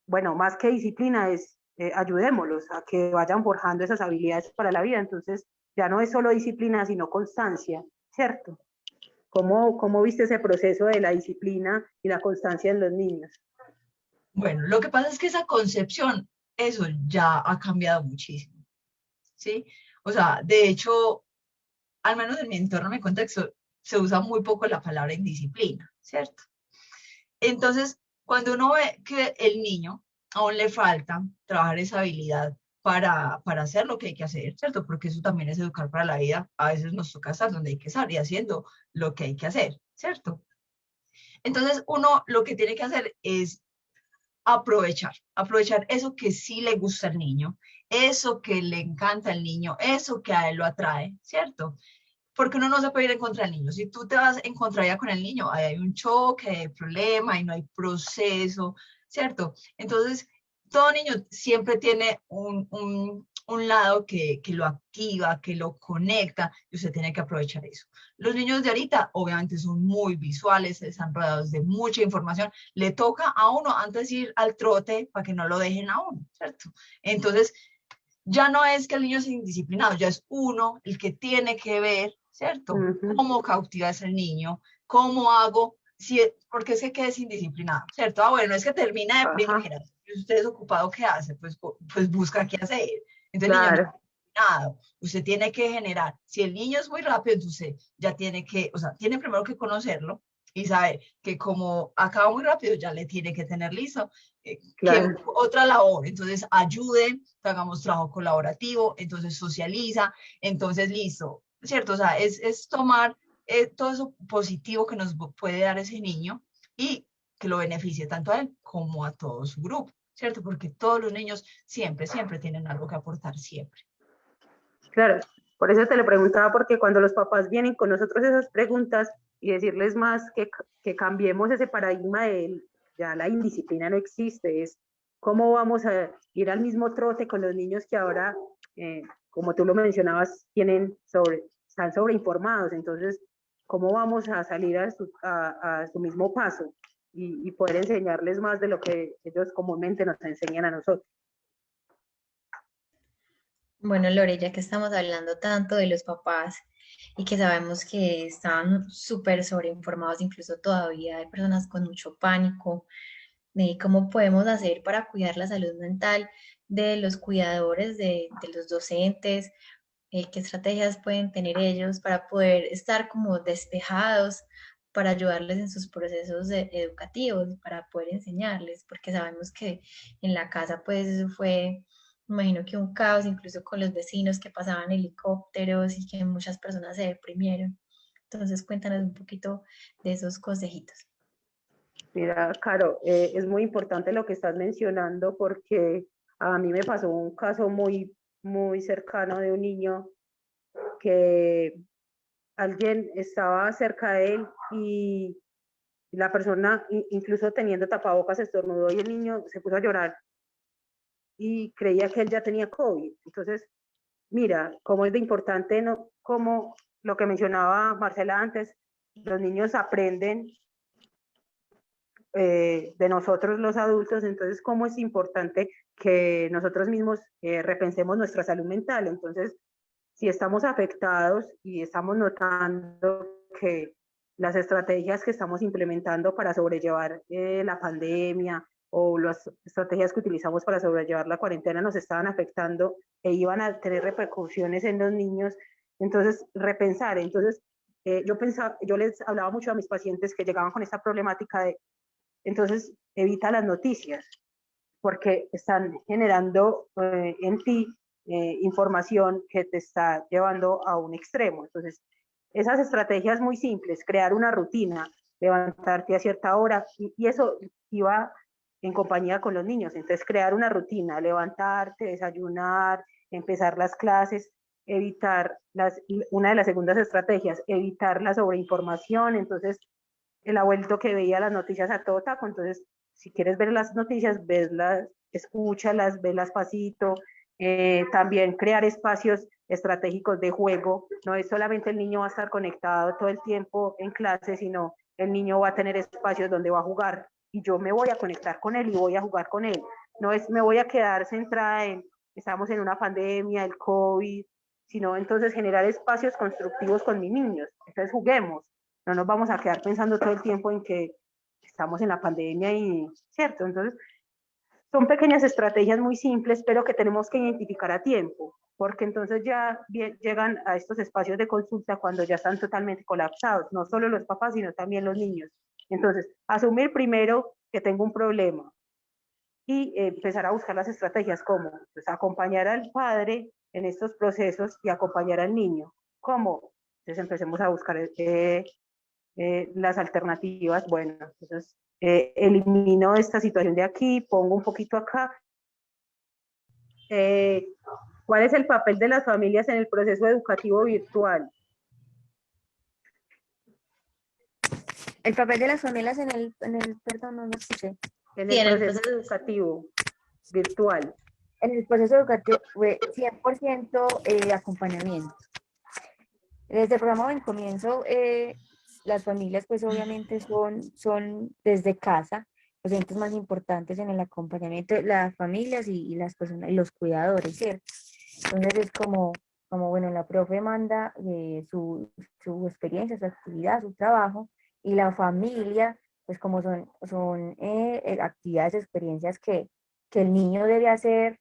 Bueno, más que disciplina es ayudémoslos a que vayan forjando esas habilidades para la vida. Entonces, ya no es solo disciplina, sino constancia, ¿cierto? ¿Cómo viste ese proceso de la disciplina y la constancia en los niños? Bueno, lo que pasa es que esa concepción, eso ya ha cambiado muchísimo, ¿sí? O sea, de hecho, al menos en mi entorno, en mi contexto, se usa muy poco la palabra indisciplina, ¿cierto? Entonces, cuando uno ve que el niño aún le falta trabajar esa habilidad para hacer lo que hay que hacer, ¿cierto? Porque eso también es educar para la vida. A veces nos toca estar donde hay que estar y haciendo lo que hay que hacer, ¿cierto? Entonces, uno lo que tiene que hacer es aprovechar eso que sí le gusta al niño, eso que le encanta al niño, eso que a él lo atrae, ¿cierto? Porque uno no se puede ir en contra del niño. Si tú te vas en contra ya con el niño, ahí hay un choque, hay problema, y no hay proceso, ¿cierto? Entonces, todo niño siempre tiene un lado que lo activa, que lo conecta, y usted tiene que aprovechar eso. Los niños de ahorita, obviamente, son muy visuales, están rodeados de mucha información. Le toca a uno antes de ir al trote para que no lo dejen a uno, ¿cierto? Entonces, ya no es que el niño sea indisciplinado, ya es uno el que tiene que ver, ¿cierto? Cómo cautivas al niño, cómo hago, si, porque sé que es indisciplinado, ¿cierto? Ah, bueno, es que termina de primera, y usted es ocupado, ¿qué hace? Pues busca qué hacer. Entonces, claro. El niño no es indisciplinado, usted tiene que generar, si el niño es muy rápido, entonces ya tiene que, o sea, tiene primero que conocerlo y saber que como acaba muy rápido, ya le tiene que tener listo. Claro. Que otra labor, entonces ayude, hagamos trabajo colaborativo, entonces socializa, entonces listo, ¿cierto? O sea, es tomar todo eso positivo que nos puede dar ese niño y que lo beneficie tanto a él como a todo su grupo, ¿cierto? Porque todos los niños siempre tienen algo que aportar, siempre. Claro, por eso te lo preguntaba, porque cuando los papás vienen con nosotros esas preguntas y decirles más que cambiemos ese paradigma de ya la indisciplina no existe, es cómo vamos a ir al mismo trote con los niños que ahora, como tú lo mencionabas, están sobreinformados, entonces, ¿cómo vamos a salir a su mismo paso y poder enseñarles más de lo que ellos comúnmente nos enseñan a nosotros? Bueno, Lore, ya que estamos hablando tanto de los papás y que sabemos que están súper sobreinformados, incluso todavía hay personas con mucho pánico, ¿cómo podemos hacer para cuidar la salud mental de los cuidadores, de los docentes? ¿Qué estrategias pueden tener ellos para poder estar como despejados, para ayudarles en sus procesos educativos, para poder enseñarles? Porque sabemos que en la casa pues eso fue, me imagino que un caos, incluso con los vecinos que pasaban helicópteros y que muchas personas se deprimieron. Entonces cuéntanos un poquito de esos consejitos. Mira, Caro, es muy importante lo que estás mencionando porque a mí me pasó un caso muy cercano de un niño que alguien estaba cerca de él y la persona, incluso teniendo tapabocas, estornudó y el niño se puso a llorar y creía que él ya tenía COVID. Entonces, mira, cómo es de importante, ¿no? Como lo que mencionaba Marcela antes, los niños aprenden de nosotros los adultos, entonces cómo es importante que nosotros mismos repensemos nuestra salud mental. Entonces, si estamos afectados y estamos notando que las estrategias que estamos implementando para sobrellevar la pandemia o las estrategias que utilizamos para sobrellevar la cuarentena nos estaban afectando e iban a tener repercusiones en los niños, entonces repensar. Entonces, yo les hablaba mucho a mis pacientes que llegaban con esta problemática de entonces, evita las noticias, porque están generando en ti información que te está llevando a un extremo. Entonces, esas estrategias muy simples, crear una rutina, levantarte a cierta hora, y eso iba en compañía con los niños. Entonces, crear una rutina, levantarte, desayunar, empezar las clases, una de las segundas estrategias, evitar la sobreinformación. Entonces, el abuelito que veía las noticias a todo taco, entonces si quieres ver las noticias, escúchalas, velas pasito, también crear espacios estratégicos de juego. No es solamente el niño va a estar conectado todo el tiempo en clase, sino el niño va a tener espacios donde va a jugar y yo me voy a conectar con él y voy a jugar con él. No es me voy a quedar centrada en, estamos en una pandemia, el COVID, sino entonces generar espacios constructivos con mis niños. Entonces juguemos, no nos vamos a quedar pensando todo el tiempo en que estamos en la pandemia y, ¿cierto? Entonces, son pequeñas estrategias muy simples, pero que tenemos que identificar a tiempo, porque entonces ya llegan a estos espacios de consulta cuando ya están totalmente colapsados, no solo los papás, sino también los niños. Entonces, asumir primero que tengo un problema y empezar a buscar las estrategias como pues, acompañar al padre en estos procesos y acompañar al niño. ¿Cómo? Entonces empecemos a buscar las alternativas. Bueno, entonces elimino esta situación de aquí, pongo un poquito acá. ¿Cuál es el papel de las familias en el proceso educativo virtual? El papel de las familias perdón, no lo escuché. En el proceso educativo virtual. En el proceso educativo, 100% acompañamiento. Desde el programa Buen Comienzo, las familias pues obviamente son desde casa los entes más importantes en el acompañamiento de las familias y las personas y los cuidadores, ¿cierto? Entonces es como bueno, la profe manda su experiencia, su actividad, su trabajo, y la familia, pues como son actividades, experiencias que el niño debe hacer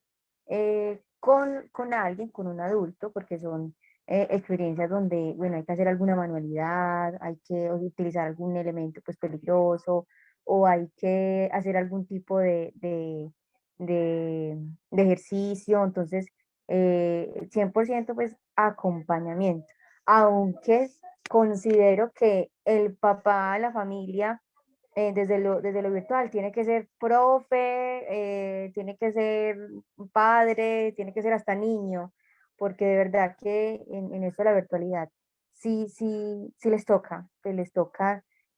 con alguien, con un adulto, porque son experiencias donde, bueno, hay que hacer alguna manualidad, hay que utilizar algún elemento pues peligroso, o hay que hacer algún tipo de ejercicio. Entonces 100% pues acompañamiento, aunque considero que el papá, la familia, desde lo virtual, tiene que ser profe, tiene que ser padre, tiene que ser hasta niño, porque de verdad que en esto de la virtualidad, sí les toca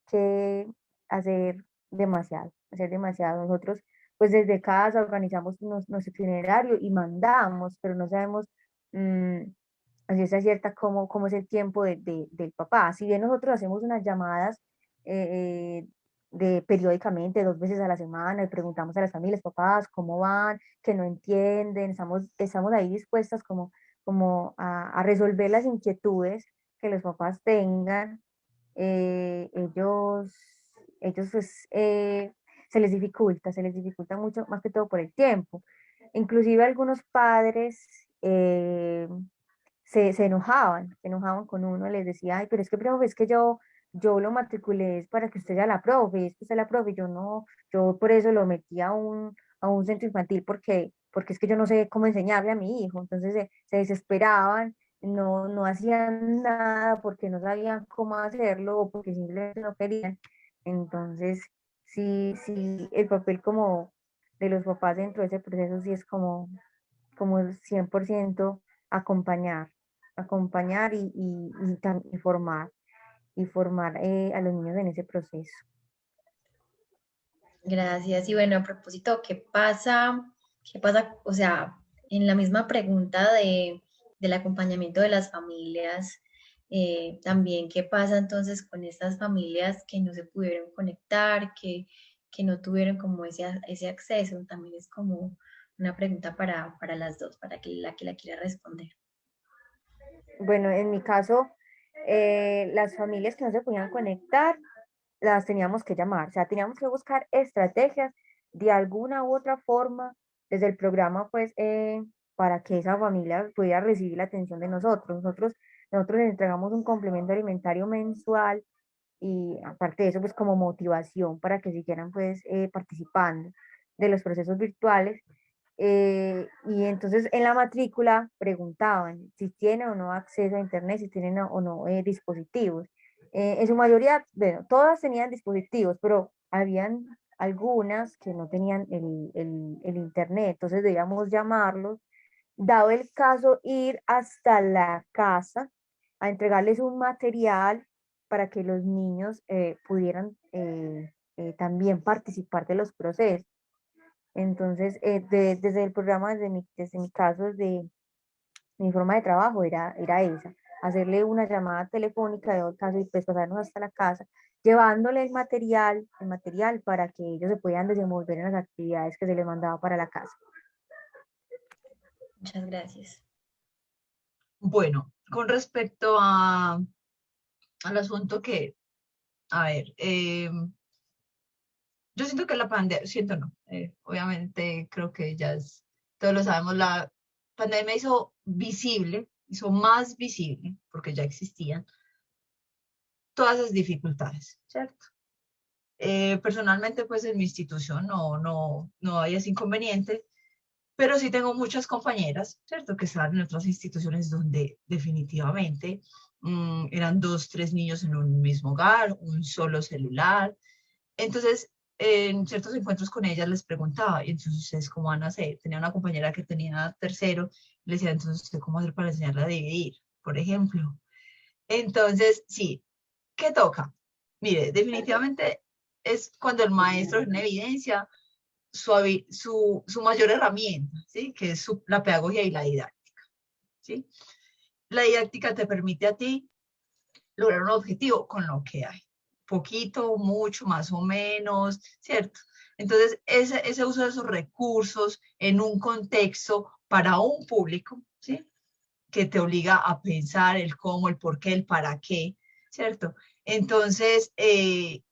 que hacer demasiado. Nosotros, pues desde casa organizamos nuestro itinerario y mandamos, pero no sabemos a ciencia cierta cómo es el tiempo del papá. Si bien nosotros hacemos unas llamadas periódicamente, 2 veces a la semana, y preguntamos a las familias, papás, cómo van, que no entienden, estamos ahí dispuestas como a resolver las inquietudes que los papás tengan. Ellos pues, se les dificulta mucho, más que todo por el tiempo. Inclusive algunos padres se enojaban con uno, les decía, ay, pero es que, profe, es que yo lo matriculé es para que usted sea la profe, es que usted es la profe, yo no, yo por eso lo metí a un centro infantil, porque es que yo no sé cómo enseñarle a mi hijo. Entonces se desesperaban, no hacían nada porque no sabían cómo hacerlo o porque simplemente no querían. Entonces, sí, el papel como de los papás dentro de ese proceso sí es como el 100% acompañar, acompañar y formar a los niños en ese proceso. Gracias. Y bueno, a propósito, ¿qué pasa? O sea, en la misma pregunta del acompañamiento de las familias, también, ¿qué pasa entonces con estas familias que no se pudieron conectar, que no tuvieron como ese acceso? También es como una pregunta para las dos, para que la quiera responder. Bueno, en mi caso, las familias que no se podían conectar, las teníamos que llamar, o sea, teníamos que buscar estrategias de alguna u otra forma desde el programa, pues, para que esa familia pudiera recibir la atención de nosotros. Nosotros les entregamos un complemento alimentario mensual y aparte de eso, pues, como motivación para que siguieran, pues, participando de los procesos virtuales. Y entonces en la matrícula preguntaban si tienen o no acceso a internet, si tienen o no dispositivos. En su mayoría, bueno, todas tenían dispositivos, pero habían algunas que no tenían el internet, entonces debíamos llamarlos, dado el caso, ir hasta la casa a entregarles un material para que los niños pudieran también participar de los procesos. Entonces, desde el programa, desde mi caso, mi forma de trabajo era esa, hacerle una llamada telefónica de caso y pues pasarnos hasta la casa, llevándole el material para que ellos se puedan desenvolver en las actividades que se les mandaba para la casa. Muchas gracias. Bueno, con respecto al asunto que, a ver, yo siento que la pandemia, siento no, obviamente creo que ya es, todos lo sabemos, la pandemia hizo visible, hizo más visible, porque ya existían, todas esas dificultades, ¿cierto? Personalmente, pues en mi institución no hay ese inconveniente, pero sí tengo muchas compañeras, ¿cierto? Que estaban en otras instituciones donde definitivamente eran 2, 3 niños en un mismo hogar, un solo celular. Entonces, en ciertos encuentros con ellas les preguntaba, y entonces, ¿ustedes cómo van a hacer? Tenía una compañera que tenía tercero, le decía, entonces, ¿usted cómo hacer para enseñarla a dividir, por ejemplo? Entonces, sí, ¿qué toca? Mire, definitivamente es cuando el maestro en evidencia su mayor herramienta, ¿sí? Que es la pedagogía y la didáctica, ¿sí? La didáctica te permite a ti lograr un objetivo con lo que hay. Poquito, mucho, más o menos, ¿cierto? Entonces, ese uso de esos recursos en un contexto para un público, ¿sí? Que te obliga a pensar el cómo, el por qué, el para qué, ¿cierto? Entonces, el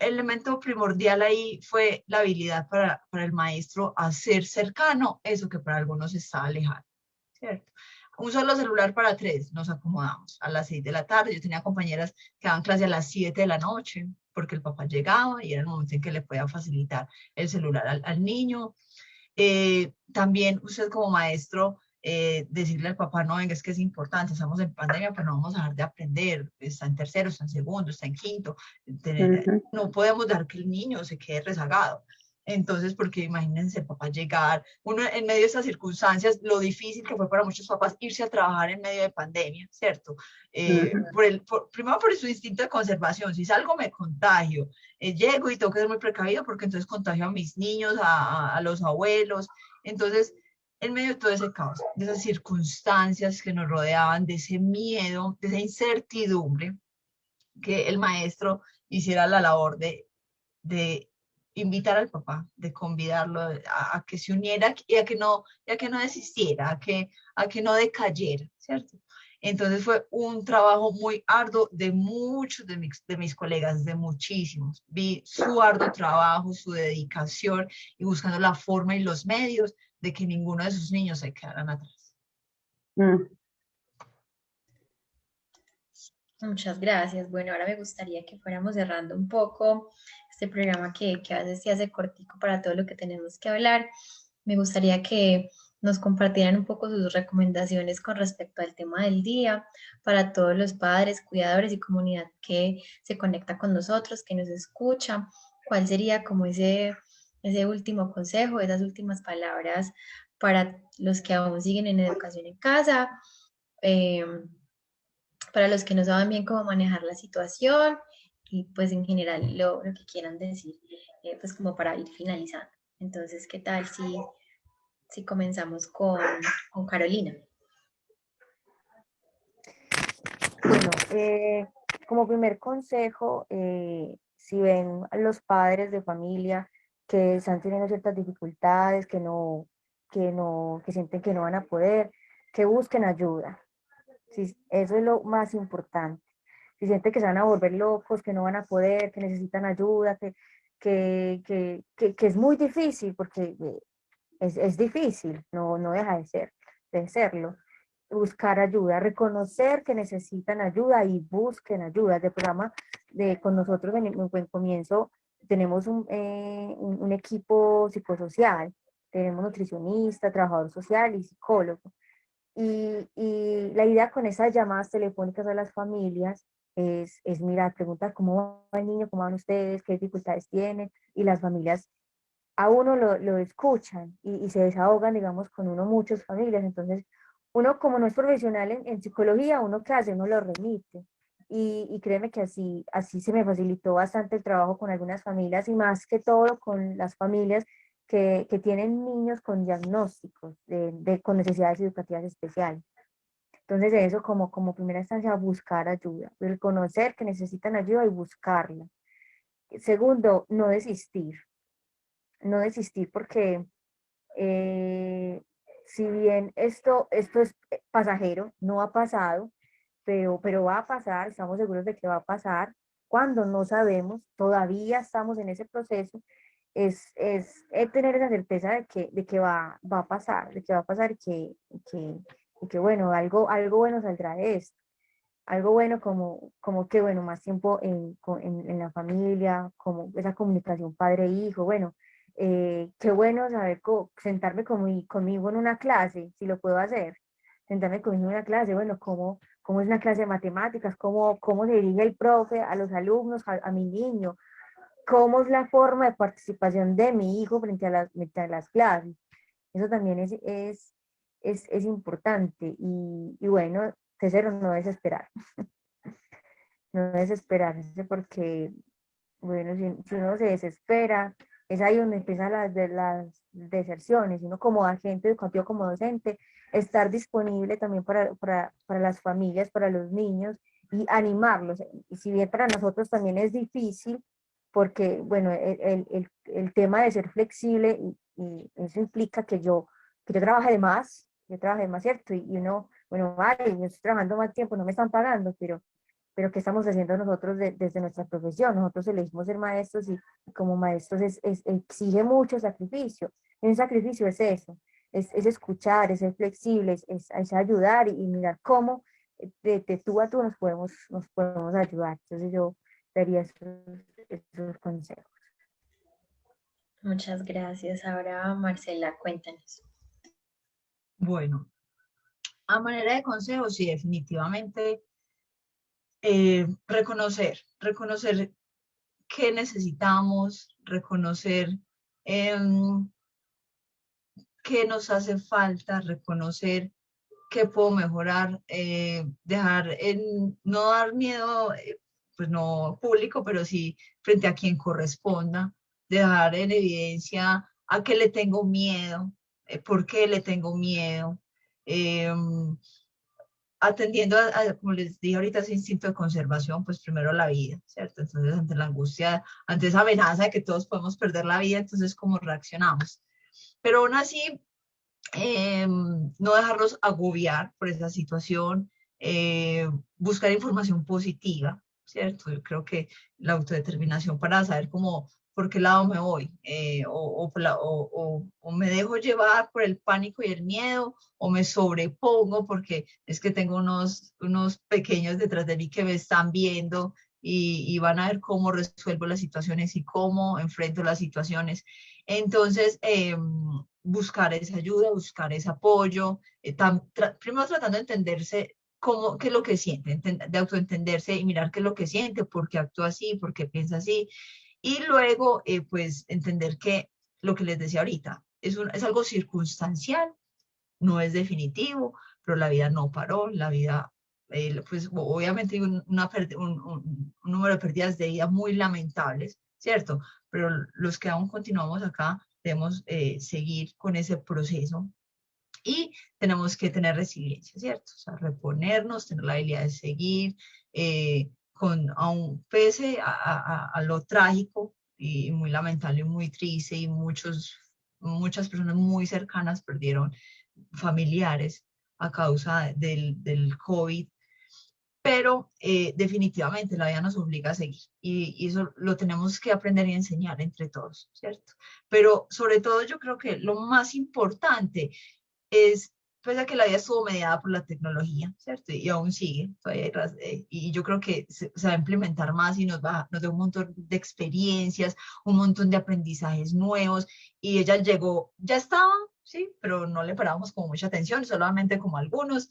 elemento primordial ahí fue la habilidad para el maestro hacer cercano eso que para algunos está alejado, ¿cierto? Un solo celular para 3, nos acomodamos a las 6 de la tarde. Yo tenía compañeras que daban clase a las 7 de la noche, porque el papá llegaba y era el momento en que le podía facilitar el celular al niño. También usted como maestro, decirle al papá, no, venga, es que es importante, estamos en pandemia, pero no vamos a dejar de aprender, está en tercero, está en segundo, está en quinto, no podemos dejar que el niño se quede rezagado. Entonces, porque imagínense el papá llegar, uno en medio de estas circunstancias, lo difícil que fue para muchos papás irse a trabajar en medio de pandemia, ¿cierto? Primero por su instinto de conservación, si salgo me contagio, llego y tengo que ser muy precavido porque entonces contagio a mis niños, a los abuelos. Entonces, en medio de todo ese caos, de esas circunstancias que nos rodeaban, de ese miedo, de esa incertidumbre, que el maestro hiciera la labor de invitar al papá, de convidarlo a que se uniera y a que no desistiera, a que no decayera, ¿cierto? Entonces fue un trabajo muy arduo de muchos de mis colegas, de muchísimos. Vi su arduo trabajo, su dedicación y buscando la forma y los medios de que ninguno de sus niños se quedaran atrás. Muchas gracias. Bueno, ahora me gustaría que fuéramos cerrando un poco este programa que a veces se hace cortico para todo lo que tenemos que hablar. Me gustaría que nos compartieran un poco sus recomendaciones con respecto al tema del día para todos los padres, cuidadores y comunidad que se conecta con nosotros, que nos escucha. ¿Cuál sería como ese último consejo, esas últimas palabras para los que aún siguen en educación en casa? Para los que no saben bien cómo manejar la situación y pues en general lo que quieran decir, pues como para ir finalizando. Entonces, ¿qué tal si comenzamos con Carolina? Bueno, como primer consejo, si ven a los padres de familia que están teniendo ciertas dificultades, que sienten que no van a poder, que busquen ayuda. Sí, eso es lo más importante. Si sienten que se van a volver locos, que no van a poder, que necesitan ayuda, que es muy difícil, porque es difícil, no deja de serlo. Buscar ayuda, reconocer que necesitan ayuda y busquen ayuda. De programa con nosotros en comienzo tenemos un equipo psicosocial, tenemos nutricionista, trabajador social y psicólogo. Y la idea con esas llamadas telefónicas a las familias es mirar, preguntar cómo va el niño, cómo van ustedes, qué dificultades tienen, y las familias a uno lo escuchan y se desahogan, digamos, con uno muchas familias. Entonces, uno como no es profesional en psicología, uno qué hace, uno lo remite. Y créeme que así se me facilitó bastante el trabajo con algunas familias y más que todo con las familias que tienen niños con diagnósticos con necesidades educativas especiales. Entonces eso como primera instancia, buscar ayuda, reconocer que necesitan ayuda y buscarla. Segundo, no desistir porque si bien esto es pasajero, no ha pasado, pero va a pasar, estamos seguros de que va a pasar. Cuando no sabemos, todavía estamos en ese proceso, es tener esa certeza de que va a pasar, de que va a pasar y que bueno, algo bueno saldrá de esto. Algo bueno como que, bueno, más tiempo en la familia, como esa comunicación padre-hijo, bueno, qué bueno saber sentarme conmigo en una clase, si lo puedo hacer, sentarme conmigo en una clase, bueno, cómo es una clase de matemáticas, cómo se dirige el profe a los alumnos, a mi niño, cómo es la forma de participación de mi hijo frente a las clases. Eso también es importante y bueno, tercero, no desesperar. No desesperarse porque, bueno, si uno se desespera, es ahí donde empiezan las deserciones. Uno como agente educativo, como docente, estar disponible también para las familias, para los niños y animarlos. Y si bien para nosotros también es difícil, porque, bueno, el tema de ser flexible y eso implica que yo trabaje de más, ¿cierto? Y uno, bueno, vale, yo estoy trabajando más tiempo, no me están pagando, pero ¿qué estamos haciendo nosotros desde nuestra profesión? Nosotros elegimos ser maestros y como maestros exige mucho sacrificio. Y un sacrificio es eso, es escuchar, es ser flexible, es ayudar y mirar cómo de tú a tú nos podemos ayudar. Entonces yo daría esos consejos. Muchas gracias. Ahora, Marcela, cuéntanos. Bueno, a manera de consejo, sí, definitivamente reconocer qué necesitamos, reconocer qué nos hace falta, reconocer qué puedo mejorar, no dar miedo, pues no público, pero sí frente a quien corresponda, dejar en evidencia a qué le tengo miedo, por qué le tengo miedo, atendiendo como les dije ahorita, ese instinto de conservación, pues primero la vida, ¿cierto? Entonces, ante la angustia, ante esa amenaza de que todos podemos perder la vida, entonces, ¿cómo reaccionamos? Pero aún así, no dejarnos agobiar por esa situación, buscar información positiva, ¿cierto? Yo creo que la autodeterminación para saber cómo, por qué lado me voy, o me dejo llevar por el pánico y el miedo, o me sobrepongo porque es que tengo unos pequeños detrás de mí que me están viendo y van a ver cómo resuelvo las situaciones y cómo enfrento las situaciones. Entonces, buscar esa ayuda, buscar ese apoyo, primero tratando de entenderse qué es lo que siente, de autoentenderse y mirar qué es lo que siente, por qué actúa así, por qué piensa así, y luego pues entender que lo que les decía ahorita es algo circunstancial, no es definitivo, pero la vida no paró, la vida, pues obviamente hay un número de pérdidas de vida muy lamentables, ¿cierto? Pero los que aún continuamos acá debemos seguir con ese proceso y tenemos que tener resiliencia, ¿cierto? O sea, reponernos, tener la habilidad de seguir, aún pese a lo trágico y muy lamentable y muy triste y muchas personas muy cercanas perdieron familiares a causa del COVID, pero definitivamente la vida nos obliga a seguir y eso lo tenemos que aprender y enseñar entre todos, ¿cierto? Pero sobre todo yo creo que lo más importante es, pese a que la vida estuvo mediada por la tecnología, ¿cierto? Y aún sigue, y yo creo que se va a implementar más y nos da un montón de experiencias, un montón de aprendizajes nuevos, y ella llegó, ya estaba, sí, pero no le parábamos como mucha atención, solamente como algunos,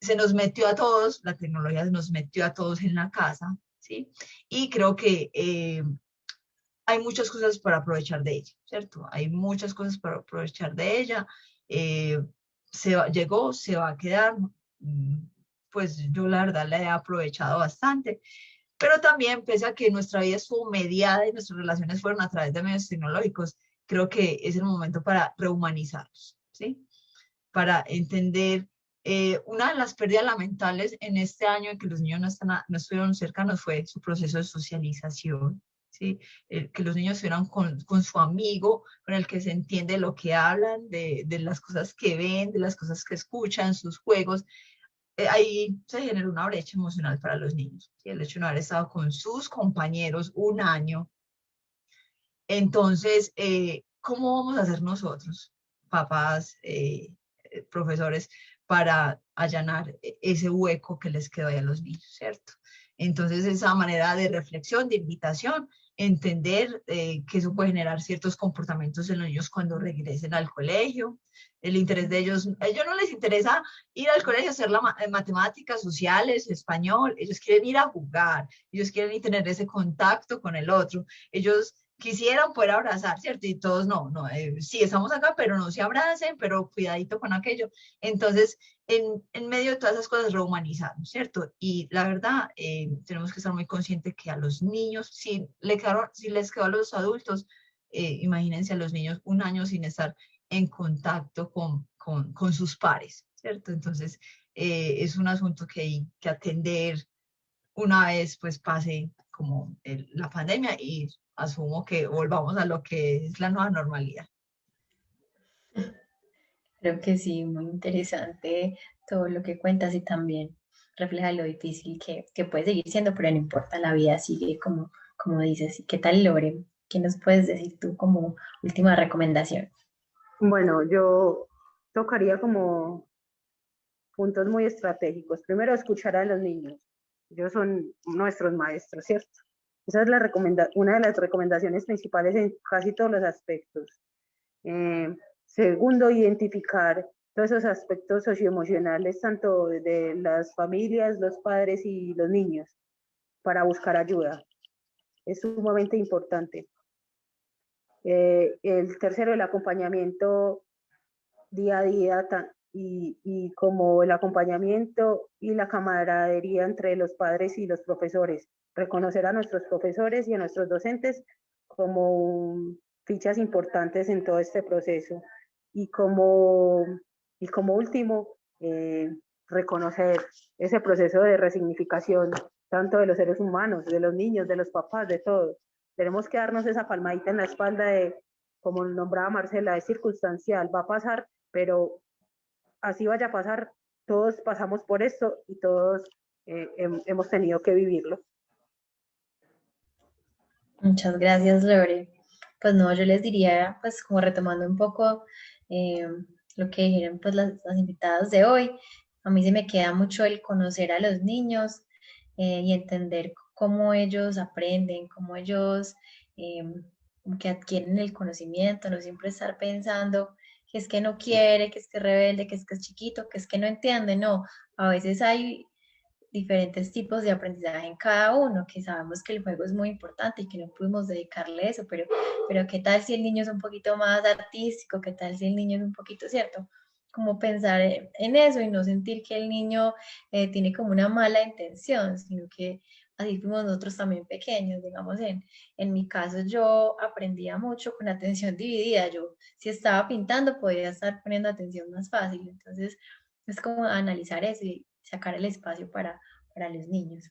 se nos metió a todos, la tecnología se nos metió a todos en la casa, ¿sí? Y creo que hay muchas cosas para aprovechar de ella, ¿cierto? Hay muchas cosas para aprovechar de ella. Llegó, se va a quedar. Pues yo la verdad la he aprovechado bastante. Pero también, pese a que nuestra vida estuvo mediada y nuestras relaciones fueron a través de medios tecnológicos, creo que es el momento para rehumanizarlos, ¿sí? Para entender, una de las pérdidas lamentables en este año en que los niños no estuvieron cercanos fue su proceso de socialización, ¿sí? Que los niños estuvieran con su amigo, con el que se entiende lo que hablan, de las cosas que ven, de las cosas que escuchan, sus juegos. Ahí se genera una brecha emocional para los niños, ¿sí? El hecho de no haber estado con sus compañeros un año. Entonces, ¿cómo vamos a hacer nosotros, papás, profesores, para allanar ese hueco que les quedó ahí a los niños, ¿cierto? Entonces, esa manera de reflexión, de invitación, entender que eso puede generar ciertos comportamientos en los niños cuando regresen al colegio, el interés de ellos, a ellos no les interesa ir al colegio a hacer matemáticas, sociales, español, ellos quieren ir a jugar, ellos quieren ir tener ese contacto con el otro, ellos quisieran poder abrazar, ¿cierto? Y todos sí, estamos acá, pero no se abracen, pero cuidadito con aquello. Entonces, en medio de todas esas cosas, rehumanizarnos, ¿cierto? Y la verdad, tenemos que estar muy conscientes que a los niños, si les quedó a los adultos, imagínense a los niños un año sin estar en contacto con sus pares, ¿cierto? Entonces, es un asunto que hay que atender una vez pues pase como la pandemia y asumo que volvamos a lo que es la nueva normalidad. Creo que sí, muy interesante todo lo que cuentas y también refleja lo difícil que puede seguir siendo, pero no importa, la vida sigue como dices. ¿Y qué tal, Lore? ¿Qué nos puedes decir tú como última recomendación? Bueno, yo tocaría como puntos muy estratégicos. Primero, escuchar a los niños. Ellos son nuestros maestros, ¿cierto? Esa es una de las recomendaciones principales en casi todos los aspectos. Segundo, identificar todos esos aspectos socioemocionales, tanto de las familias, los padres y los niños, para buscar ayuda. Es sumamente importante. El tercero, el acompañamiento día a día y como el acompañamiento y la camaradería entre los padres y los profesores. Reconocer a nuestros profesores y a nuestros docentes como fichas importantes en todo este proceso. Y como último, reconocer ese proceso de resignificación, tanto de los seres humanos, de los niños, de los papás, de todos. Tenemos que darnos esa palmadita en la espalda de, como nombraba Marcela, es circunstancial, va a pasar, pero así vaya a pasar, todos pasamos por esto y todos hemos tenido que vivirlo. Muchas gracias, Lore. Pues no, yo les diría, pues como retomando un poco lo que dijeron pues las invitadas de hoy, a mí se me queda mucho el conocer a los niños y entender cómo ellos aprenden, cómo ellos que adquieren el conocimiento, no siempre estar pensando que es que no quiere, que es que es rebelde, que es chiquito, que es que no entiende, no, a veces hay diferentes tipos de aprendizaje en cada uno, que sabemos que el juego es muy importante y que no pudimos dedicarle eso, pero ¿qué tal si el niño es un poquito más artístico? ¿Qué tal si el niño es un poquito, cierto? Como pensar en eso y no sentir que el niño tiene como una mala intención, sino que así fuimos nosotros también pequeños, digamos, en mi caso yo aprendía mucho con atención dividida, yo si estaba pintando podía estar poniendo atención más fácil, entonces es como analizar eso y sacar el espacio para los niños.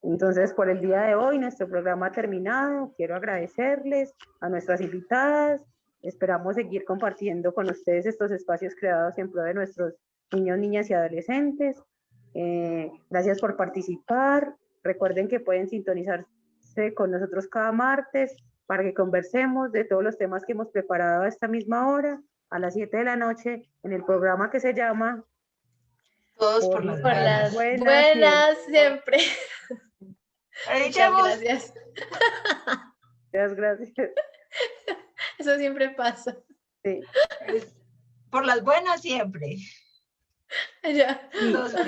Entonces, por el día de hoy, nuestro programa ha terminado. Quiero agradecerles a nuestras invitadas. Esperamos seguir compartiendo con ustedes estos espacios creados en pro de nuestros niños, niñas y adolescentes. Gracias por participar. Recuerden que pueden sintonizarse con nosotros cada martes para que conversemos de todos los temas que hemos preparado a esta misma hora, a las 7 de la noche, en el programa que se llama Todos por las buenas siempre. Muchas gracias. Muchas gracias. Eso siempre pasa. Sí. Por las buenas siempre. Ya. Sí.